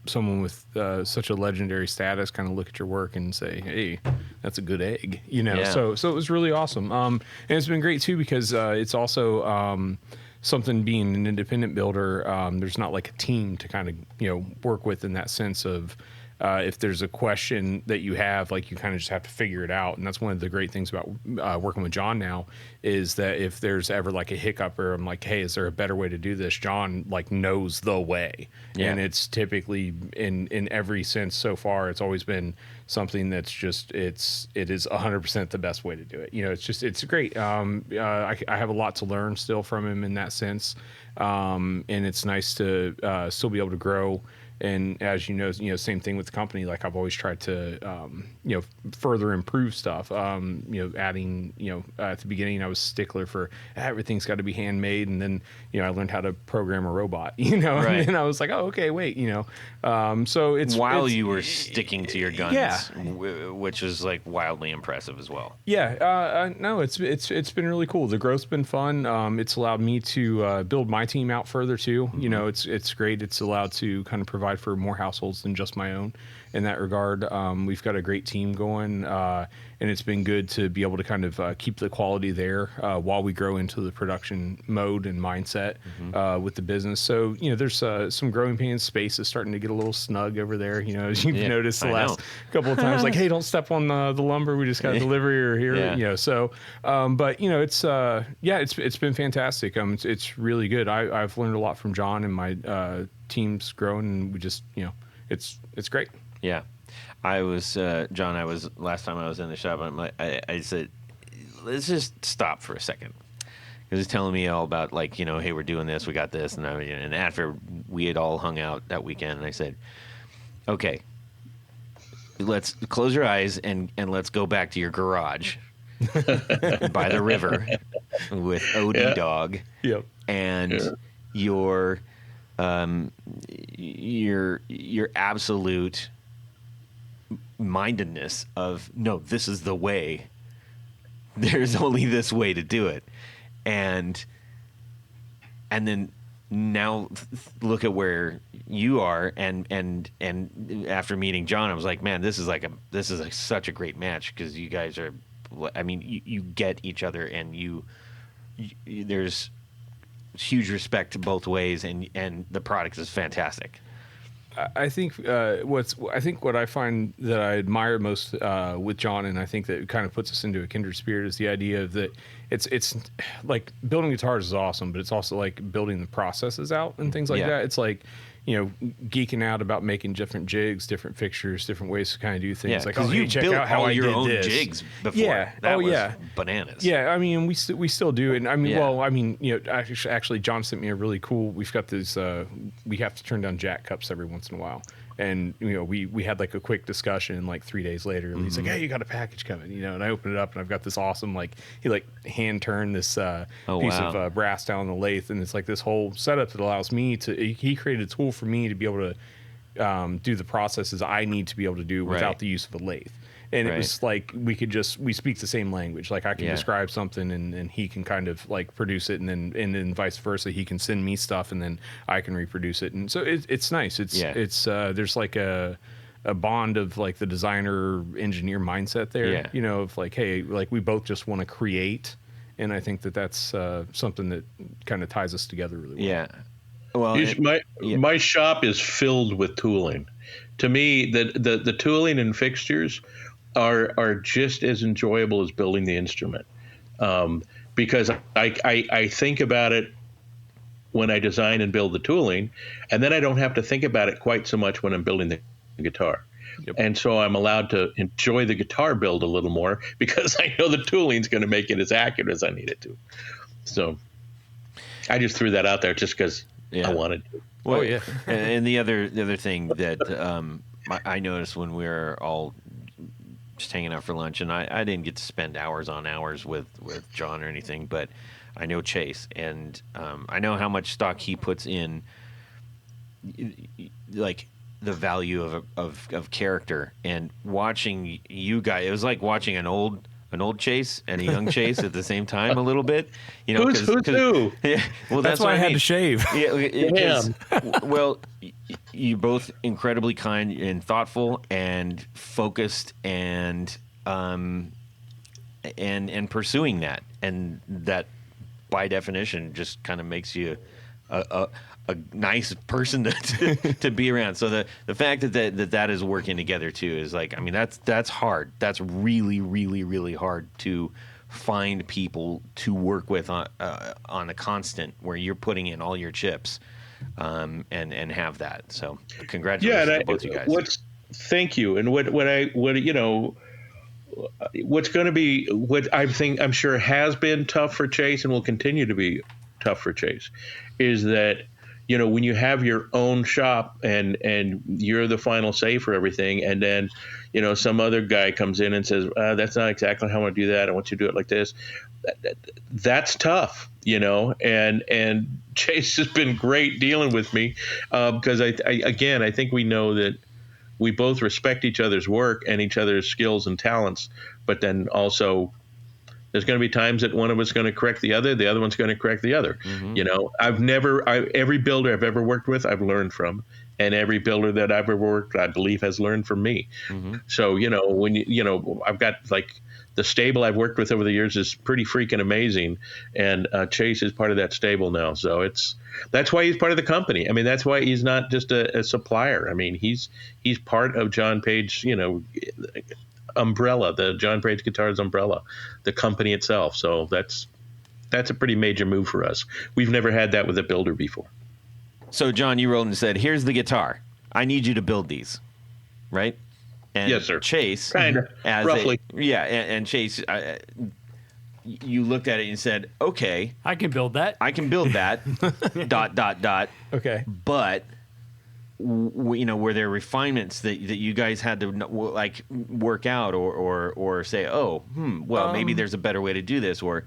someone with such a legendary status kind of look at your work and say, "Hey, that's a good egg," Yeah. So it was really awesome. And it's been great too because it's also something being an independent builder. There's not a team to kind of work with in that sense of. If there's a question that you have, you kind of just have to figure it out. And that's one of the great things about working with John now is that if there's ever a hiccup or I'm like, hey, is there a better way to do this? John knows the way. Yeah. And it's typically in every sense so far, it's always been something that's just, it is 100% the best way to do it. It's great. I have a lot to learn still from him in that sense. And it's nice to still be able to grow. And as you know, same thing with the company. I've always tried to, further improve stuff. Adding, at the beginning, I was stickler for everything's got to be handmade, and then, I learned how to program a robot. Right. And I was like, oh, okay, wait, So it's while you were sticking to your guns, yeah. Which is wildly impressive as well. Yeah, no, it's been really cool. The growth's been fun. It's allowed me to build my team out further too. Mm-hmm. It's great. It's allowed to kind of provide for more households than just my own in that regard. We've got a great team going, and it's been good to be able to kind of keep the quality there while we grow into the production mode and mindset with the business. So, there's some growing pains. Space is starting to get a little snug over there, as you've noticed the last couple of times, hey, don't step on the lumber. We just got a delivery here, So, but, it's been fantastic. It's really good. I've learned a lot from John, and my team's grown, and we just, it's great. Yeah. I was, John, last time I was in the shop, I said, let's just stop for a second. Because he's telling me all about, hey, we're doing this, we got this. And after we had all hung out that weekend, and I said, okay, let's close your eyes and let's go back to your garage by the river with Odie Dog. Yep. And your absolute mindedness of, no, this is the way. There's only this way to do it. And then now look at where you are, and after meeting John, I was like, man, this is such a great match, because you guys are, I mean, you get each other, and you there's huge respect both ways, and the product is fantastic. I think what I find that I admire most with John, and I think that kind of puts us into a kindred spirit, is the idea of that it's like building guitars is awesome, but it's also like building the processes out and things like that. It's like, geeking out about making different jigs, different fixtures, different ways to kind of do things. Yeah, like, oh, you check built out how all I your did own this. jigs before. Yeah. That was bananas. Yeah, I mean, we still do, and I mean, Yeah. well, I mean, actually, John sent me a really cool. We've got this. We have to turn down jack cups every once in a while, and we had like a quick discussion. Like 3 days later, and he's like, "Hey, you got a package coming?" And I open it up, and I've got this awesome he hand turned this piece of brass down the lathe, and it's like this whole setup that allows me to. He created a tool for me to be able to do the processes I need to be able to do without the use of a lathe. And it was like we speak the same language. Like I can describe something, and he can kind of like produce it, and then vice versa. He can send me stuff, and then I can reproduce it. And so it's nice. It's there's like a a bond of like the designer engineer mindset there. Yeah. You know, of like, hey, like we both just want to create, and I think that that's something that kind of ties us together really well. Yeah. Well, my shop is filled with tooling. To me, the tooling and fixtures are just as enjoyable as building the instrument, because I think about it when I design and build the tooling, and then I don't have to think about it quite so much when I'm building the guitar. Yep. And so I'm allowed to enjoy the guitar build a little more because I know the tooling's going to make it as accurate as I need it to. So I just threw that out there just because I wanted to. Well, yeah. And the other thing that I noticed when we were all just hanging out for lunch, and I didn't get to spend hours on hours with John or anything, but I know Chase, and I know how much stock he puts in, like the value of character. And watching you guys, it was like watching an old Chase and a young Chase at the same time a little bit. You know, who's who? Yeah, well, That's why I had to shave. Yeah, well, you both incredibly kind and thoughtful and focused and pursuing that, and that by definition just kind of makes you a nice person to be around. So the fact that is working together too is like, I mean, that's hard. That's really, really, really hard to find people to work with on a constant where you're putting in all your chips, and have that. So congratulations to both you guys. Thank you. And what's going to be, what I'm sure has been tough for Chase and will continue to be tough for Chase, is that, you know, when you have your own shop and you're the final say for everything, and then, you know, some other guy comes in and says, that's not exactly how I want to do that. I want you to do it like this. That's tough, you know, and Chase has been great dealing with me, because I think we know that we both respect each other's work and each other's skills and talents, but then also there's going to be times that one of us is going to correct the other one's going to correct the other. Mm-hmm. You know, every builder I've ever worked with, I've learned from, and every builder that I've ever worked, I believe, has learned from me. Mm-hmm. So, you know, when I've got like the stable I've worked with over the years is pretty freaking amazing, and Chase is part of that stable now. So that's why he's part of the company. I mean, that's why he's not just a supplier. I mean, he's part of John Page, you know, umbrella, the John Page Guitars umbrella, the company itself. So that's a pretty major move for us. We've never had that with a builder before. So John, you rolled and said, "Here's the guitar. I need you to build these," right? And yes, sir. Chase, kind of roughly, and Chase, you looked at it and said, "Okay, I can build that. I can build that." ... Okay, but you know, were there refinements that you guys had to like work out or say, oh, well, maybe there's a better way to do this, or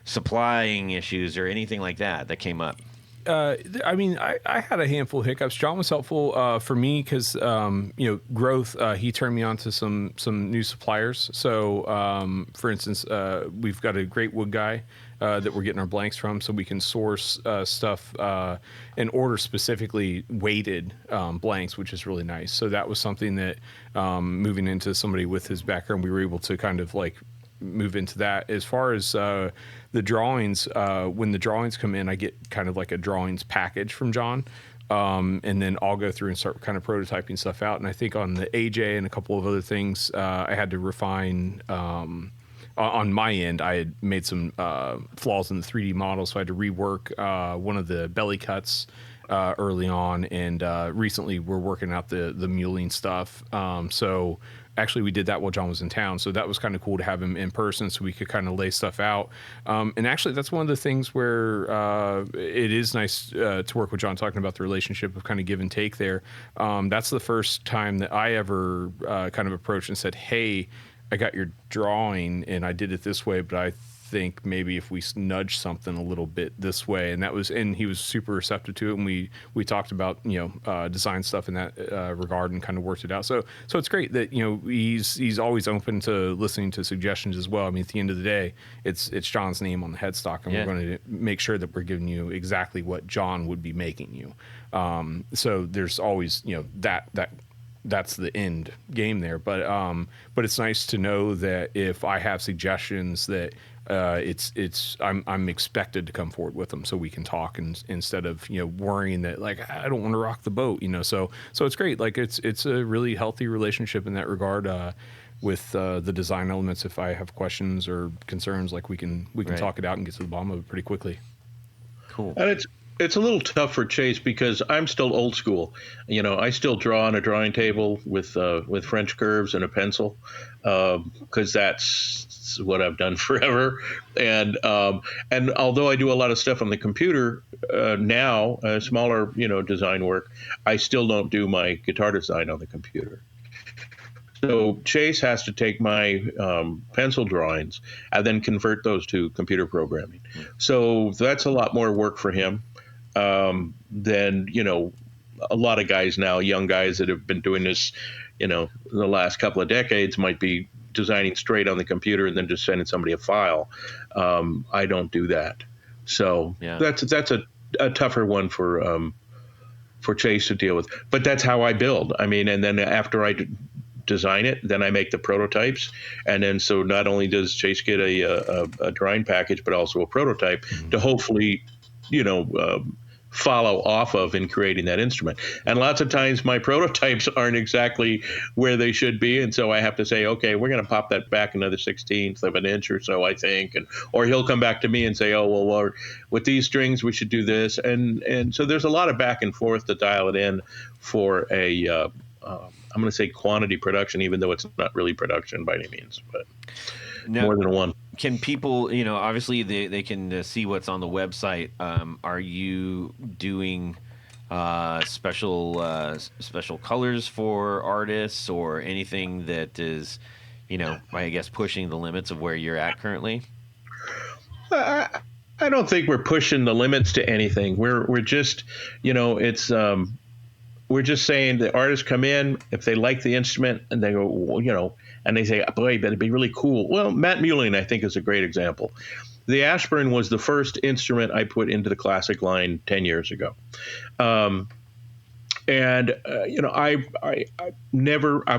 supplying issues or anything like that came up? I mean, I had a handful of hiccups. John was helpful for me because, you know, growth. He turned me on to some new suppliers. So, for instance, we've got a great wood guy that we're getting our blanks from, so we can source stuff and order specifically weighted blanks, which is really nice. So that was something that, moving into somebody with his background, we were able to kind of like move into that. As far as the drawings, when the drawings come in, I get kind of like a drawings package from John, and then I'll go through and start kind of prototyping stuff out. And I think on the AJ and a couple of other things, I had to refine. On my end, I had made some flaws in the 3D model, so I had to rework one of the belly cuts early on, and recently we're working out the muling stuff. So actually we did that while John was in town, so that was kind of cool to have him in person so we could kind of lay stuff out. And actually that's one of the things where it is nice to work with John, talking about the relationship of kind of give and take there. That's the first time that I ever kind of approached and said, hey, I got your drawing and I did it this way, but I think maybe if we nudge something a little bit this way, and he was super receptive to it, and we talked about, you know, design stuff in that regard and kind of worked it out. So it's great that, you know, he's always open to listening to suggestions as well. I mean, at the end of the day, it's John's name on the headstock, and we're going to make sure that we're giving you exactly what John would be making you. So there's always, you know, that that's the end game there. But it's nice to know that if I have suggestions that I'm expected to come forward with them so we can talk, and instead of worrying that like I don't want to rock the boat, so it's great. Like it's a really healthy relationship in that regard. With the design elements, if I have questions or concerns, like we can talk it out and get to the bottom of it pretty quickly. Cool. And it's a little tough for Chase because I'm still old school. I still draw on a drawing table with French curves and a pencil, because that's what I've done forever. And although I do a lot of stuff on the computer now, smaller design work, I still don't do my guitar design on the computer. So Chase has to take my pencil drawings and then convert those to computer programming. So that's a lot more work for him than a lot of guys now, young guys that have been doing this, the last couple of decades might be designing straight on the computer and then just sending somebody a file. I don't do that. So that's a tougher one for Chase to deal with. But that's how I build. I mean, and then after I design it, then I make the prototypes, and then so not only does Chase get a drawing package, but also a prototype to hopefully follow off of in creating that instrument. And lots of times my prototypes aren't exactly where they should be, and so I have to say, okay, we're going to pop that back another 1/16 of an inch or so, I think, or he'll come back to me and say, oh well, with these strings we should do this, and so there's a lot of back and forth to dial it in for a I'm going to say quantity production, even though it's not really production by any means, but now, more than one. Can people, obviously they can see what's on the website. Are you doing special colors for artists or anything that is, I guess pushing the limits of where you're at currently? I don't think we're pushing the limits to anything. We're just, it's we're just saying the artists come in, if they like the instrument and they go, and they say, boy, that'd be really cool. Well, Matt Muehlin, I think, is a great example. The Ashburn was the first instrument I put into the classic line 10 years ago. I've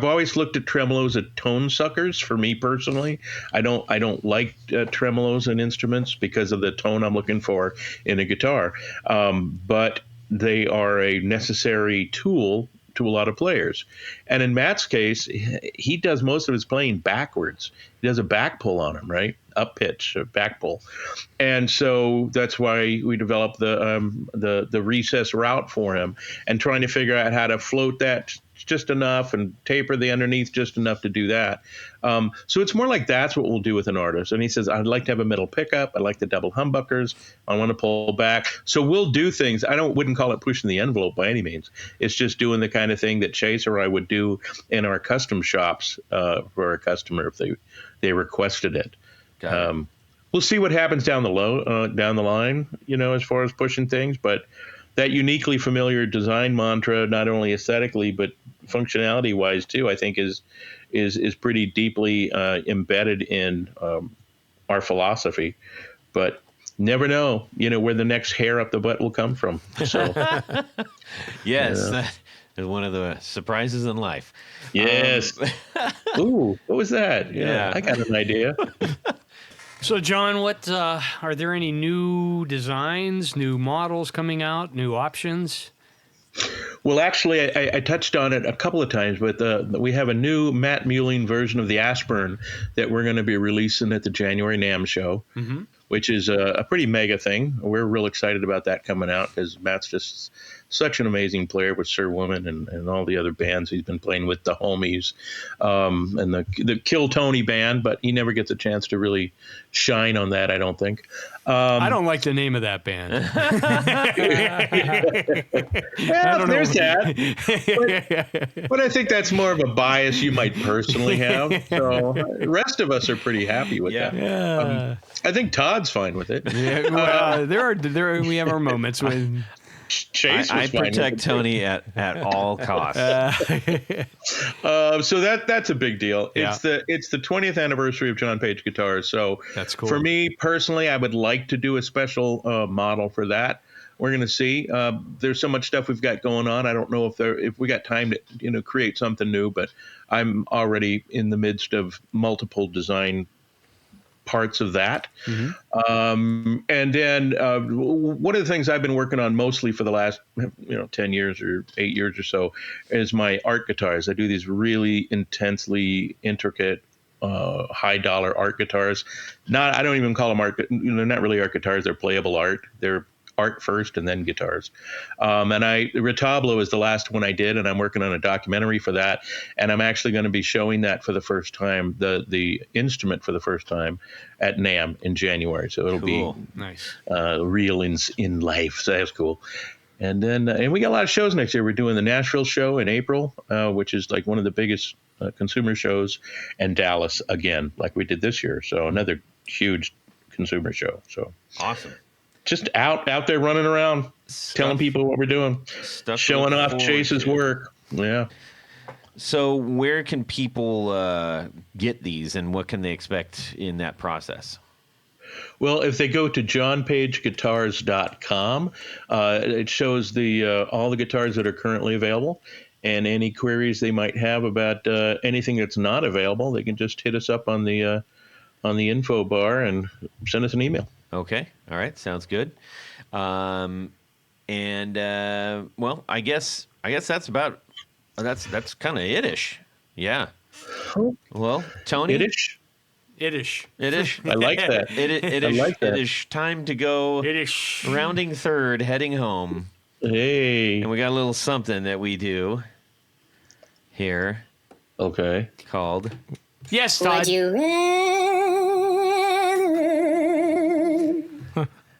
always looked at tremolos as tone suckers for me personally. I don't like tremolos in instruments because of the tone I'm looking for in a guitar. But they are a necessary tool to a lot of players. And in Matt's case, he does most of his playing backwards. He does a back pull on him, right? Up pitch, a back pull. And so that's why we developed the recess route for him, and trying to figure out how to float that just enough and taper the underneath just enough to do that. So it's more like that's what we'll do with an artist. And he says, I'd like to have a middle pickup. I like the double humbuckers. I want to pull back. So we'll do things. Wouldn't call it pushing the envelope by any means. It's just doing the kind of thing that Chase or I would do in our custom shops for a customer if they requested it. We'll see what happens down the line, as far as pushing things. But that uniquely familiar design mantra, not only aesthetically but functionality wise too, I think is pretty deeply embedded in our philosophy. But never know, where the next hair up the butt will come from. So yes, that is one of the surprises in life. Yes. Ooh, what was that? Yeah, I got an idea. So, John, what are there any new designs, new models coming out, new options? Well, actually, I touched on it a couple of times, but we have a new Matt Muehlin version of the Ashburn that we're going to be releasing at the January NAMM show, which is a pretty mega thing. We're real excited about that coming out because Matt's just such an amazing player with Sir Woman and all the other bands he's been playing with, the Homies, and the Kill Tony band, but he never gets a chance to really shine on that, I don't think. I don't like the name of that band. There's that. But I think that's more of a bias you might personally have. So the rest of us are pretty happy with that. Yeah. I think Todd's fine with it. Yeah, well, we have our moments when Chase was I fine protect with it. Tony at all costs. So that's a big deal. Yeah. It's the 20th anniversary of John Page guitars. So that's cool. For me personally, I would like to do a special model for that. We're going to see. There's so much stuff we've got going on. I don't know if we got time to create something new, but I'm already in the midst of multiple design parts of that. And then one of the things I've been working on mostly for the last 10 years or 8 years or so is my art guitars. I do these really intensely intricate high dollar art guitars. I don't even call them art. They're not really art guitars. They're playable art. They're art first and then guitars. And Retablo is the last one I did, and I'm working on a documentary for that. And I'm actually going to be showing that for the first time, the instrument for the first time at NAMM in January. So it'll be nice, real in life. So that's cool. And then and we got a lot of shows next year. We're doing the Nashville show in April, which is like one of the biggest consumer shows, and Dallas again, like we did this year. So another huge consumer show. So awesome. Just out there running around, telling people what we're doing, showing off Chase's work. Yeah. So where can people get these, and what can they expect in that process? Well, if they go to johnpageguitars.com, it shows all the guitars that are currently available, and any queries they might have about anything that's not available, they can just hit us up on the info bar and send us an email. Okay. All right. Sounds good. Well, I guess that's kind of it-ish. Yeah. Well, Tony. It-ish. It-ish. I like that. It-ish. I like that. It-ish. Time to go. It-ish. Rounding third, heading home. Hey. And we got a little something that we do here. Okay. Called. Yes, Todd. Would you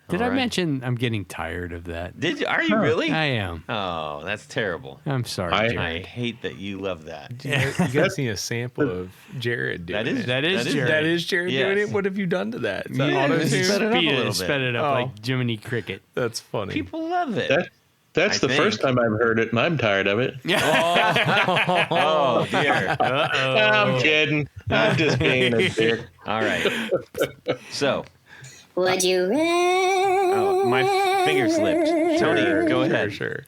Did All I right. mention I'm getting tired of that? Are you really? I am. Oh, that's terrible. I'm sorry, I- Jerry. I hate that you love that. You guys seen a sample of Jared doing That is it? That is Jared. That is Jared Yes. doing it? What have you done to that? Is that Yeah, auto-tune? just sped it up a little bit. Sped it up Oh. like Jiminy Cricket. That's funny. People love it. That's I the think. first time I've heard it, and I'm tired of it. Oh, dear. I'm kidding. I'm just being a dick. All right. So, would you my finger slipped. Tony, go ahead. Sure.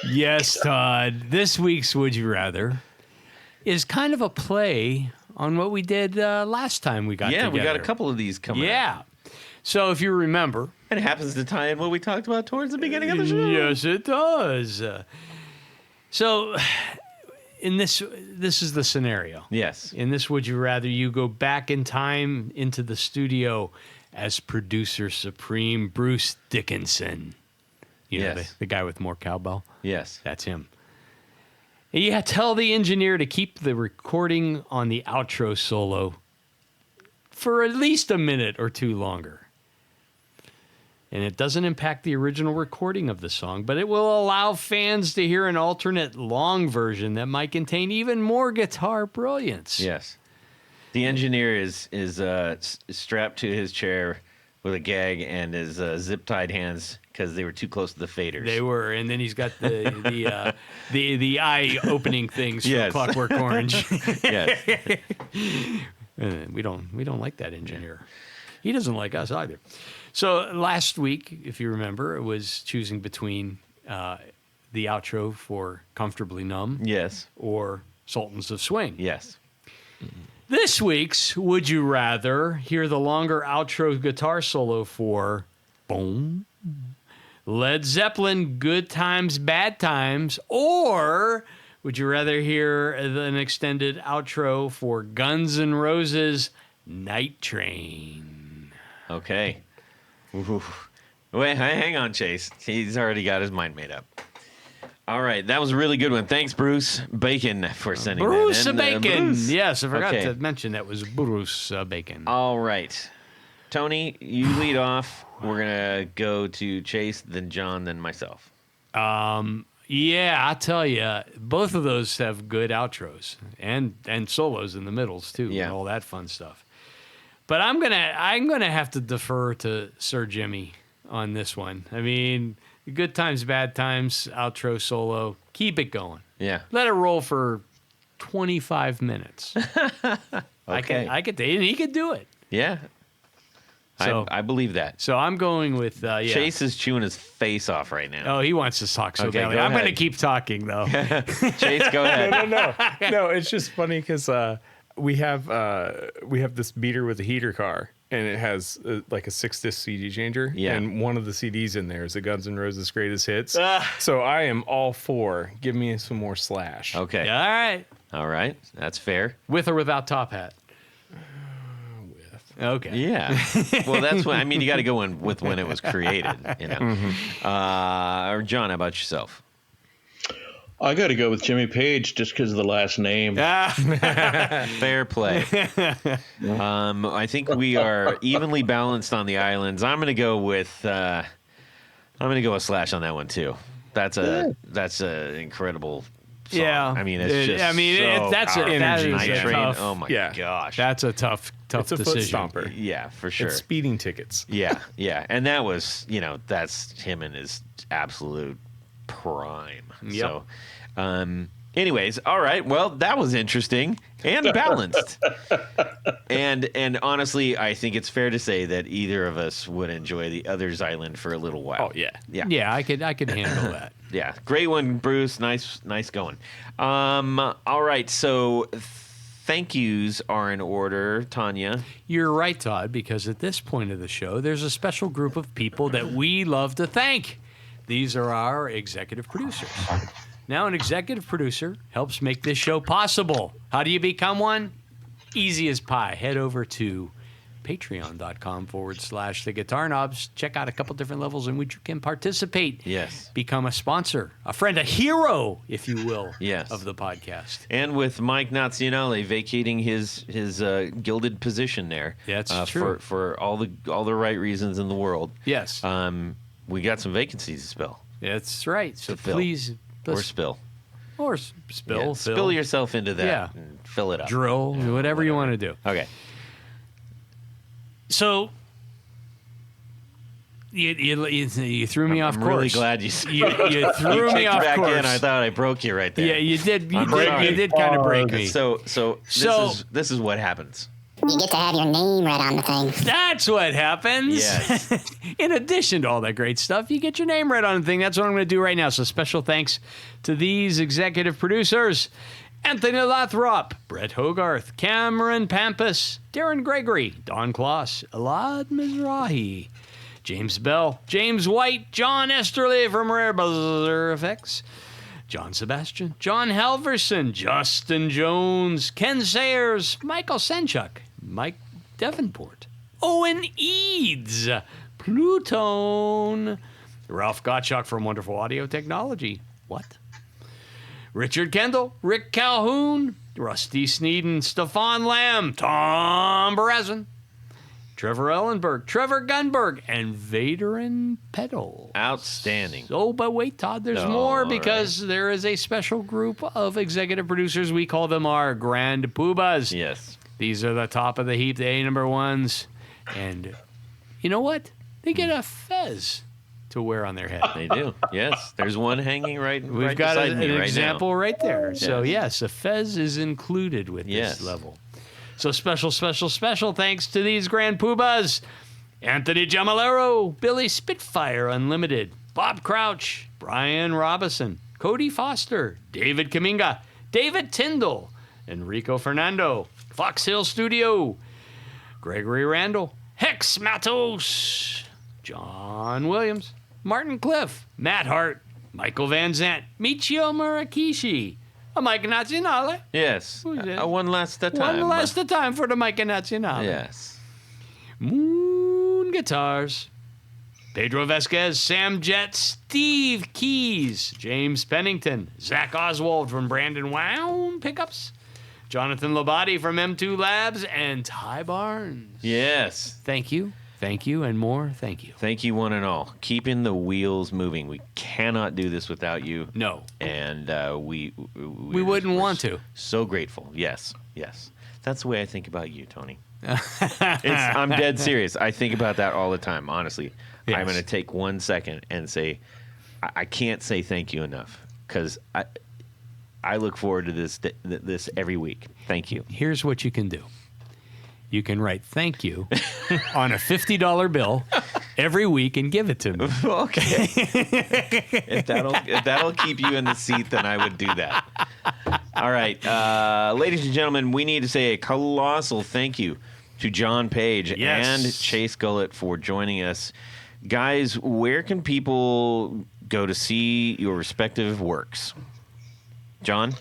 Yes, Todd. This week's Would You Rather is kind of a play on what we did last time we got together. Yeah, we got a couple of these coming up. Yeah. So if you remember. And it happens to tie in what we talked about towards the beginning of the show. Yes, it does. So in this is the scenario. Yes. In this Would You Rather, you go back in time into the studio as producer supreme Bruce Dickinson. You know, Yes. the guy with more cowbell? Yes. That's him. And you tell the engineer to keep the recording on the outro solo for at least a minute or two longer. And it doesn't impact the original recording of the song, but it will allow fans to hear an alternate long version that might contain even more guitar brilliance. Yes. The engineer is strapped to his chair with a gag and his zip-tied hands because they were too close to the faders. They were, and then he's got the eye-opening things from Yes. Clockwork Orange. Yes. We don't like that engineer. He doesn't like us either. So last week, if you remember, it was choosing between the outro for Comfortably Numb Yes. or Sultans of Swing. Yes. This week's Would You Rather hear the longer outro guitar solo for Boom, Led Zeppelin, Good Times, Bad Times, or would you rather hear an extended outro for Guns N' Roses, Night Train? Okay. Ooh. Wait, hang on, Chase. He's already got his mind made up. All right, that was a really good one. Thanks, Bruce Bacon, for sending Bruce that in. Bacon. Bruce. Yes, I forgot Okay. to mention that was Bruce Bacon. All right. Tony, you lead off. We're going to go to Chase, then John, then myself. Yeah, I tell you, both of those have good outros and solos in the middles too, Yeah. and all that fun stuff. But I'm gonna have to defer to Sir Jimmy on this one. I mean, Good Times, Bad Times, outro solo, keep it going. Yeah. Let it roll for 25 minutes. Okay. I could, and he could do it. Yeah. So I believe that. So I'm going with Chase is chewing his face off right now. Oh, he wants to talk so Okay, badly. go I'm going to ahead. keep talking though. Chase, go ahead. No, it's just funny because we have this beater with a heater car, and it has like a 6-disc CD changer. Yeah. And one of the CDs in there is the Guns N' Roses Greatest Hits. So I am all for give me some more Slash. Okay. All right. All right. That's fair. With or without top hat? Okay. Yeah. Well, that's when, I mean, you got to go in with when it was created, you know. Or John, how about yourself? I got to go with Jimmy Page just because of the last name. Fair play. I think we are evenly balanced on the islands. I'm going to go with Slash on that one too. That's a incredible song. Yeah. I mean, it's just that's powerful. that Energy, is Night a Train. tough, Oh my Yeah. gosh. that's a tough It's a decision. foot stomper. Yeah, for sure. It's speeding tickets. Yeah. And that was, that's him in his absolute prime. Yep. So, anyways, all right. Well, that was interesting and balanced. and honestly, I think it's fair to say that either of us would enjoy the other's island for a little while. Oh yeah. Yeah. Yeah, I could handle that. Yeah. Great one, Bruce. Nice going. All right. So thank yous are in order, Tanya. You're right, Todd, because at this point of the show, there's a special group of people that we love to thank. These are our executive producers. Now, an executive producer helps make this show possible. How do you become one? Easy as pie. Head over to patreon.com/the Guitar Knobs. Check out a couple different levels in which you can participate. Yes. Become a sponsor, a friend, a hero, if you will, Yes. of the podcast. And with Mike Nazionale vacating his gilded position there. That's true. For all the right reasons in the world. Yes, We got some vacancies to spill. that's right. So fill. please, Or spill. Or spill, Yeah, fill, spill yourself into that Yeah. and fill it up. drill, whatever you want to do. Okay. So you threw me off I'm course. really glad you you threw me kicked off back course. in. I thought I broke you right there. Yeah, you did. I'm sorry. You did kind of break me. So So- this is what happens. You get to have your name read on the thing. That's what happens. Yes. In addition to all that great stuff, you get your name read on the thing. That's what I'm going to do right now. So special thanks to these executive producers: Anthony Lathrop, Brett Hogarth, Cameron Pampas, Darren Gregory, Don Kloss, Elad Mizrahi, James Bell, James White, John Esterly from Rare Buzzer Effects, John Sebastian, John Halverson, Justin Jones, Ken Sayers, Michael Senchuk, Mike Davenport, Owen Eads, Plutone, Ralph Gottschalk from Wonderful Audio Technology. What? Richard Kendall, Rick Calhoun, Rusty Sneeden, Stefan Lamb, Tom Berezin, Trevor Ellenberg, Trevor Gunberg, and Vaderin Peddle. Outstanding. Oh, but wait, Todd, there's Oh, more all because there is a special group of executive producers. We call them our Grand Poobahs. Yes. These are the top of the heap, the A number ones. And you know what? They get a fez to wear on their head. They do. Yes. There's one hanging right. We've right got beside an me right example now. right there. So, yes, a fez is included with Yes. this level. So, special thanks to these Grand Poobahs: Anthony Jamalero, Billy Spitfire Unlimited, Bob Crouch, Brian Robison, Cody Foster, David Kaminga, David Tyndall, Enrico Fernando, Fox Hill Studio, Gregory Randall, Hex Matos, John Williams, Martin Cliff, Matt Hart, Michael Van Zant, Michio Murakishi, a Mike Nazionale. Yes. Who's that? One last time. One last time for the Mike Nazionale. Yes. Moon Guitars, Pedro Vasquez, Sam Jett, Steve Keys, James Pennington, Zach Oswald from Brandon Wound Pickups, Jonathan Labate from M2 Labs, and Ty Barnes. Yes. Thank you, and more thank you. Thank you, one and all. Keeping the wheels moving. We cannot do this without you. No, And we wouldn't we're want to. So grateful. Yes. That's the way I think about you, Tony. I'm dead serious. I think about that all the time, honestly. Yes. I'm going to take 1 second and say, I can't say thank you enough because I look forward to this every week. Thank you. Here's what you can do. you can write thank you on a $50 bill every week and give it to me. Okay. if that'll keep you in the seat, then I would do that. All right. Ladies and gentlemen, we need to say a colossal thank you to John Page and Chase Gullett for joining us. Guys, where can people go to see your respective works? John?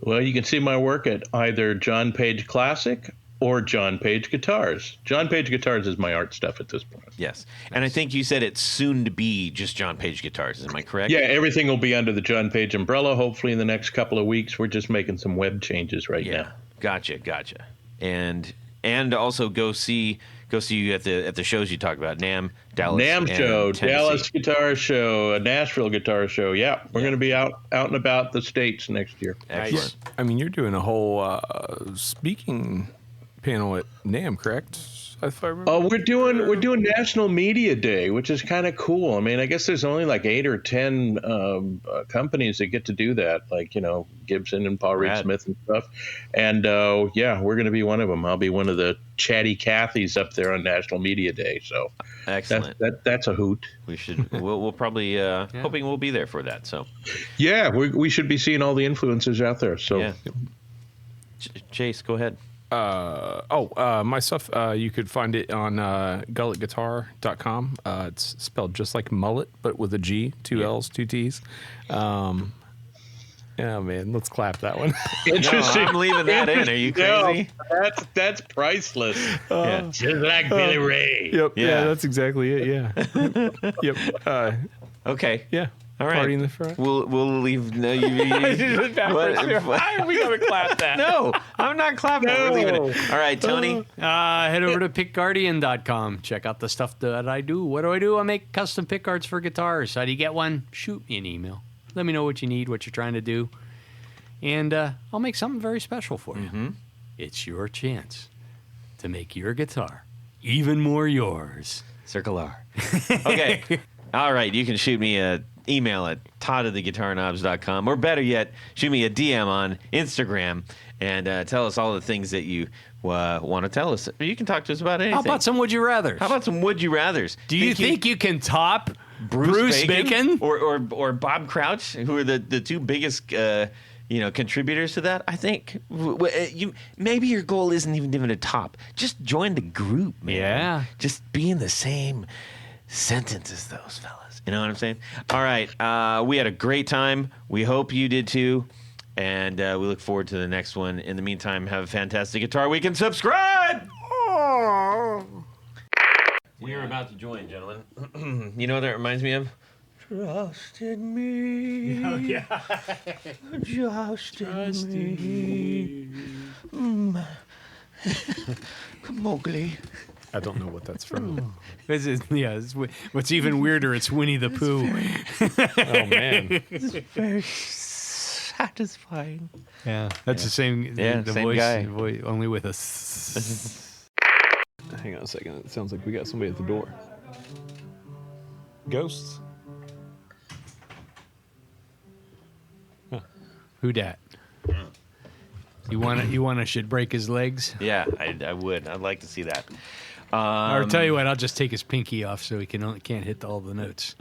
Well, you can see my work at either John Page Classic or John Page Guitars. John Page Guitars is my art stuff at this point. Yes. And I think you said it's soon to be just John Page Guitars. Am I correct? Yeah, everything will be under the John Page umbrella, hopefully in the next couple of weeks. We're just making some web changes right now. Gotcha. And also go see you at the shows you talked about, NAMM, Dallas, NAMM show, Tennessee. Dallas Guitar Show, a Nashville Guitar Show. Yeah, we're going to be out and about the States next year. Excellent. I mean, you're doing a whole speaking panel at NAMM, correct? If I remember. Oh, we're doing National Media Day, which is kind of cool. I mean, I guess there's only like 8 or 10 companies that get to do that, like Gibson and Paul Reed Smith and stuff. And we're going to be one of them. I'll be one of the chatty Cathys up there on National Media Day. So excellent. That's a hoot. We should. We'll probably hoping we'll be there for that. So yeah, we should be seeing all the influencers out there. So yeah. Chase, go ahead. My stuff, you could find it on gullettguitar.com. It's spelled just like mullet, but with a G, 2 L's, 2 T's. Yeah, man, let's clap that one. Interesting. No, I'm leaving that in. Are you crazy? No, that's priceless. Just like Billy Ray. Yep. Yeah. Yeah, that's exactly it. Yeah. Yep. Okay. Yeah. All right. Party in the front. We'll leave. No, you Why are we going to clap that? No, I'm not clapping. We're leaving it. All right, Tony. Head over to pickguardian.com. Check out the stuff that I do. What do? I make custom pick arts for guitars. How do you get one? Shoot me an email. Let me know what you need, what you're trying to do. And I'll make something very special for you. Mm-hmm. It's your chance to make your guitar even more yours. Circle R. Okay. All right. You can shoot me an email at todd@theguitarknobs.com, or better yet, shoot me a DM on Instagram and tell us all the things that you want to tell us. You can talk to us about anything. How about some would you rathers? How about some would you rathers? Do you think you can top Bruce Bacon? or Bob Crouch, who are the two biggest contributors to that? I think maybe your goal isn't even to top. Just join the group, man. Yeah. Just be in the same sentence as those fellas. You know what I'm saying? All right. We had a great time. We hope you did too. And we look forward to the next one. In the meantime, have a fantastic Guitar Week and subscribe! You're about to join, gentlemen. You know what that reminds me of? Trust in me. Oh, yeah. Trust in me. Mowgli. I don't know what that's from. What's even weirder, it's Winnie the Pooh. Oh, man. Very satisfying. Yeah, that's the same. Yeah, the same voice, guy. only with a. Hang on a second. It sounds like we got somebody at the door. Ghosts? Who dat? You wanna should break his legs? Yeah, I would. I'd like to see that. Or tell you what, I'll just take his pinky off so he can't hit all the notes.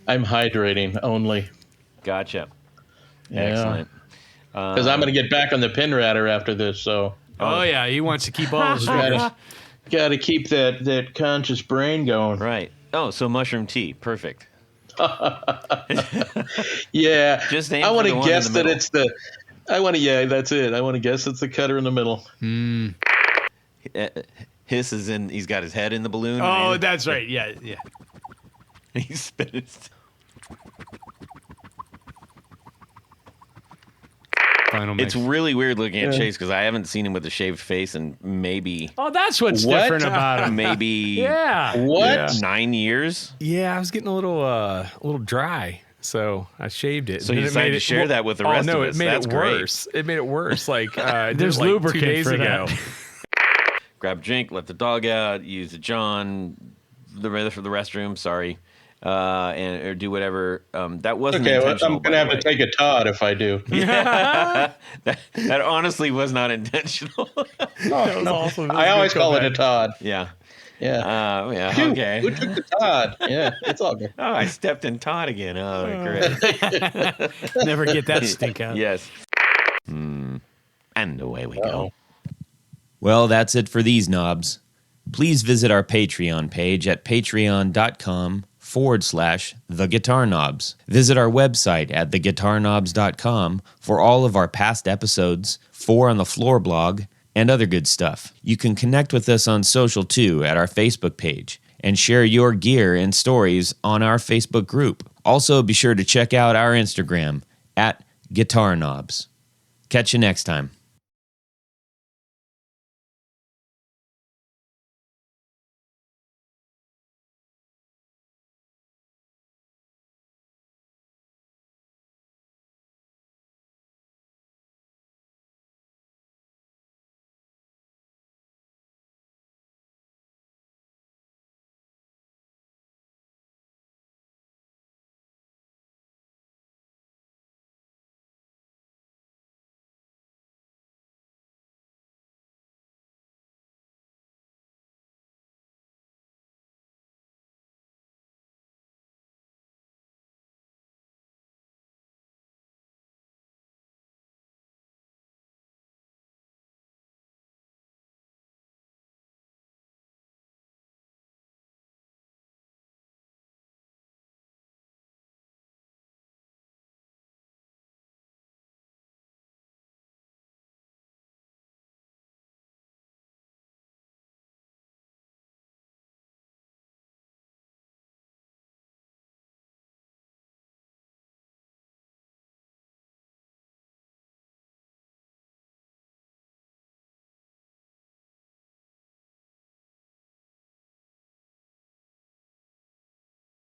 I'm hydrating only. Gotcha. Yeah. Excellent. Because I'm going to get back on the pin radder after this, so. Oh yeah, he wants to keep all his fingers. Got to keep that conscious brain going. Right. Oh, so mushroom tea. Perfect. Yeah. Just aim I for want the to one in guess the that middle. it's the. That's it. I want to guess it's the cutter in the middle. Hiss is in. He's got his head in the balloon. Oh, that's right. Yeah. He's spinning. Final mix. It's really weird looking at Chase because I haven't seen him with a shaved face in maybe Oh, that's what's What? different about him. maybe Yeah. What? 9 years. Yeah, I was getting a little dry, so I shaved it. So And you then it decided made to share that with the rest oh, no, of us. it made That's it great. worse. It made it worse. Like I did There's it, like, 2 lubricant days for ago. that. Grab a drink, let the dog out, use the John, for the restroom. Sorry. and or do whatever. That wasn't Okay, well, intentional. I'm going to have to take a Todd if I do. that honestly was not intentional. That was awesome. I always call it a Todd. Yeah. Yeah. Yeah. Phew, Okay. Who took the Todd? Yeah, it's all good. Oh, I stepped in Todd again. Oh, great. Never get that stink out. Yes. And away we go. Well, that's it for these knobs. Please visit our Patreon page at patreon.com/theguitarknobs. Visit our website at theguitarknobs.com for all of our past episodes, 4 on the Floor blog, and other good stuff. You can connect with us on social too at our Facebook page and share your gear and stories on our Facebook group. Also, be sure to check out our Instagram at Guitar Knobs. Catch you next time.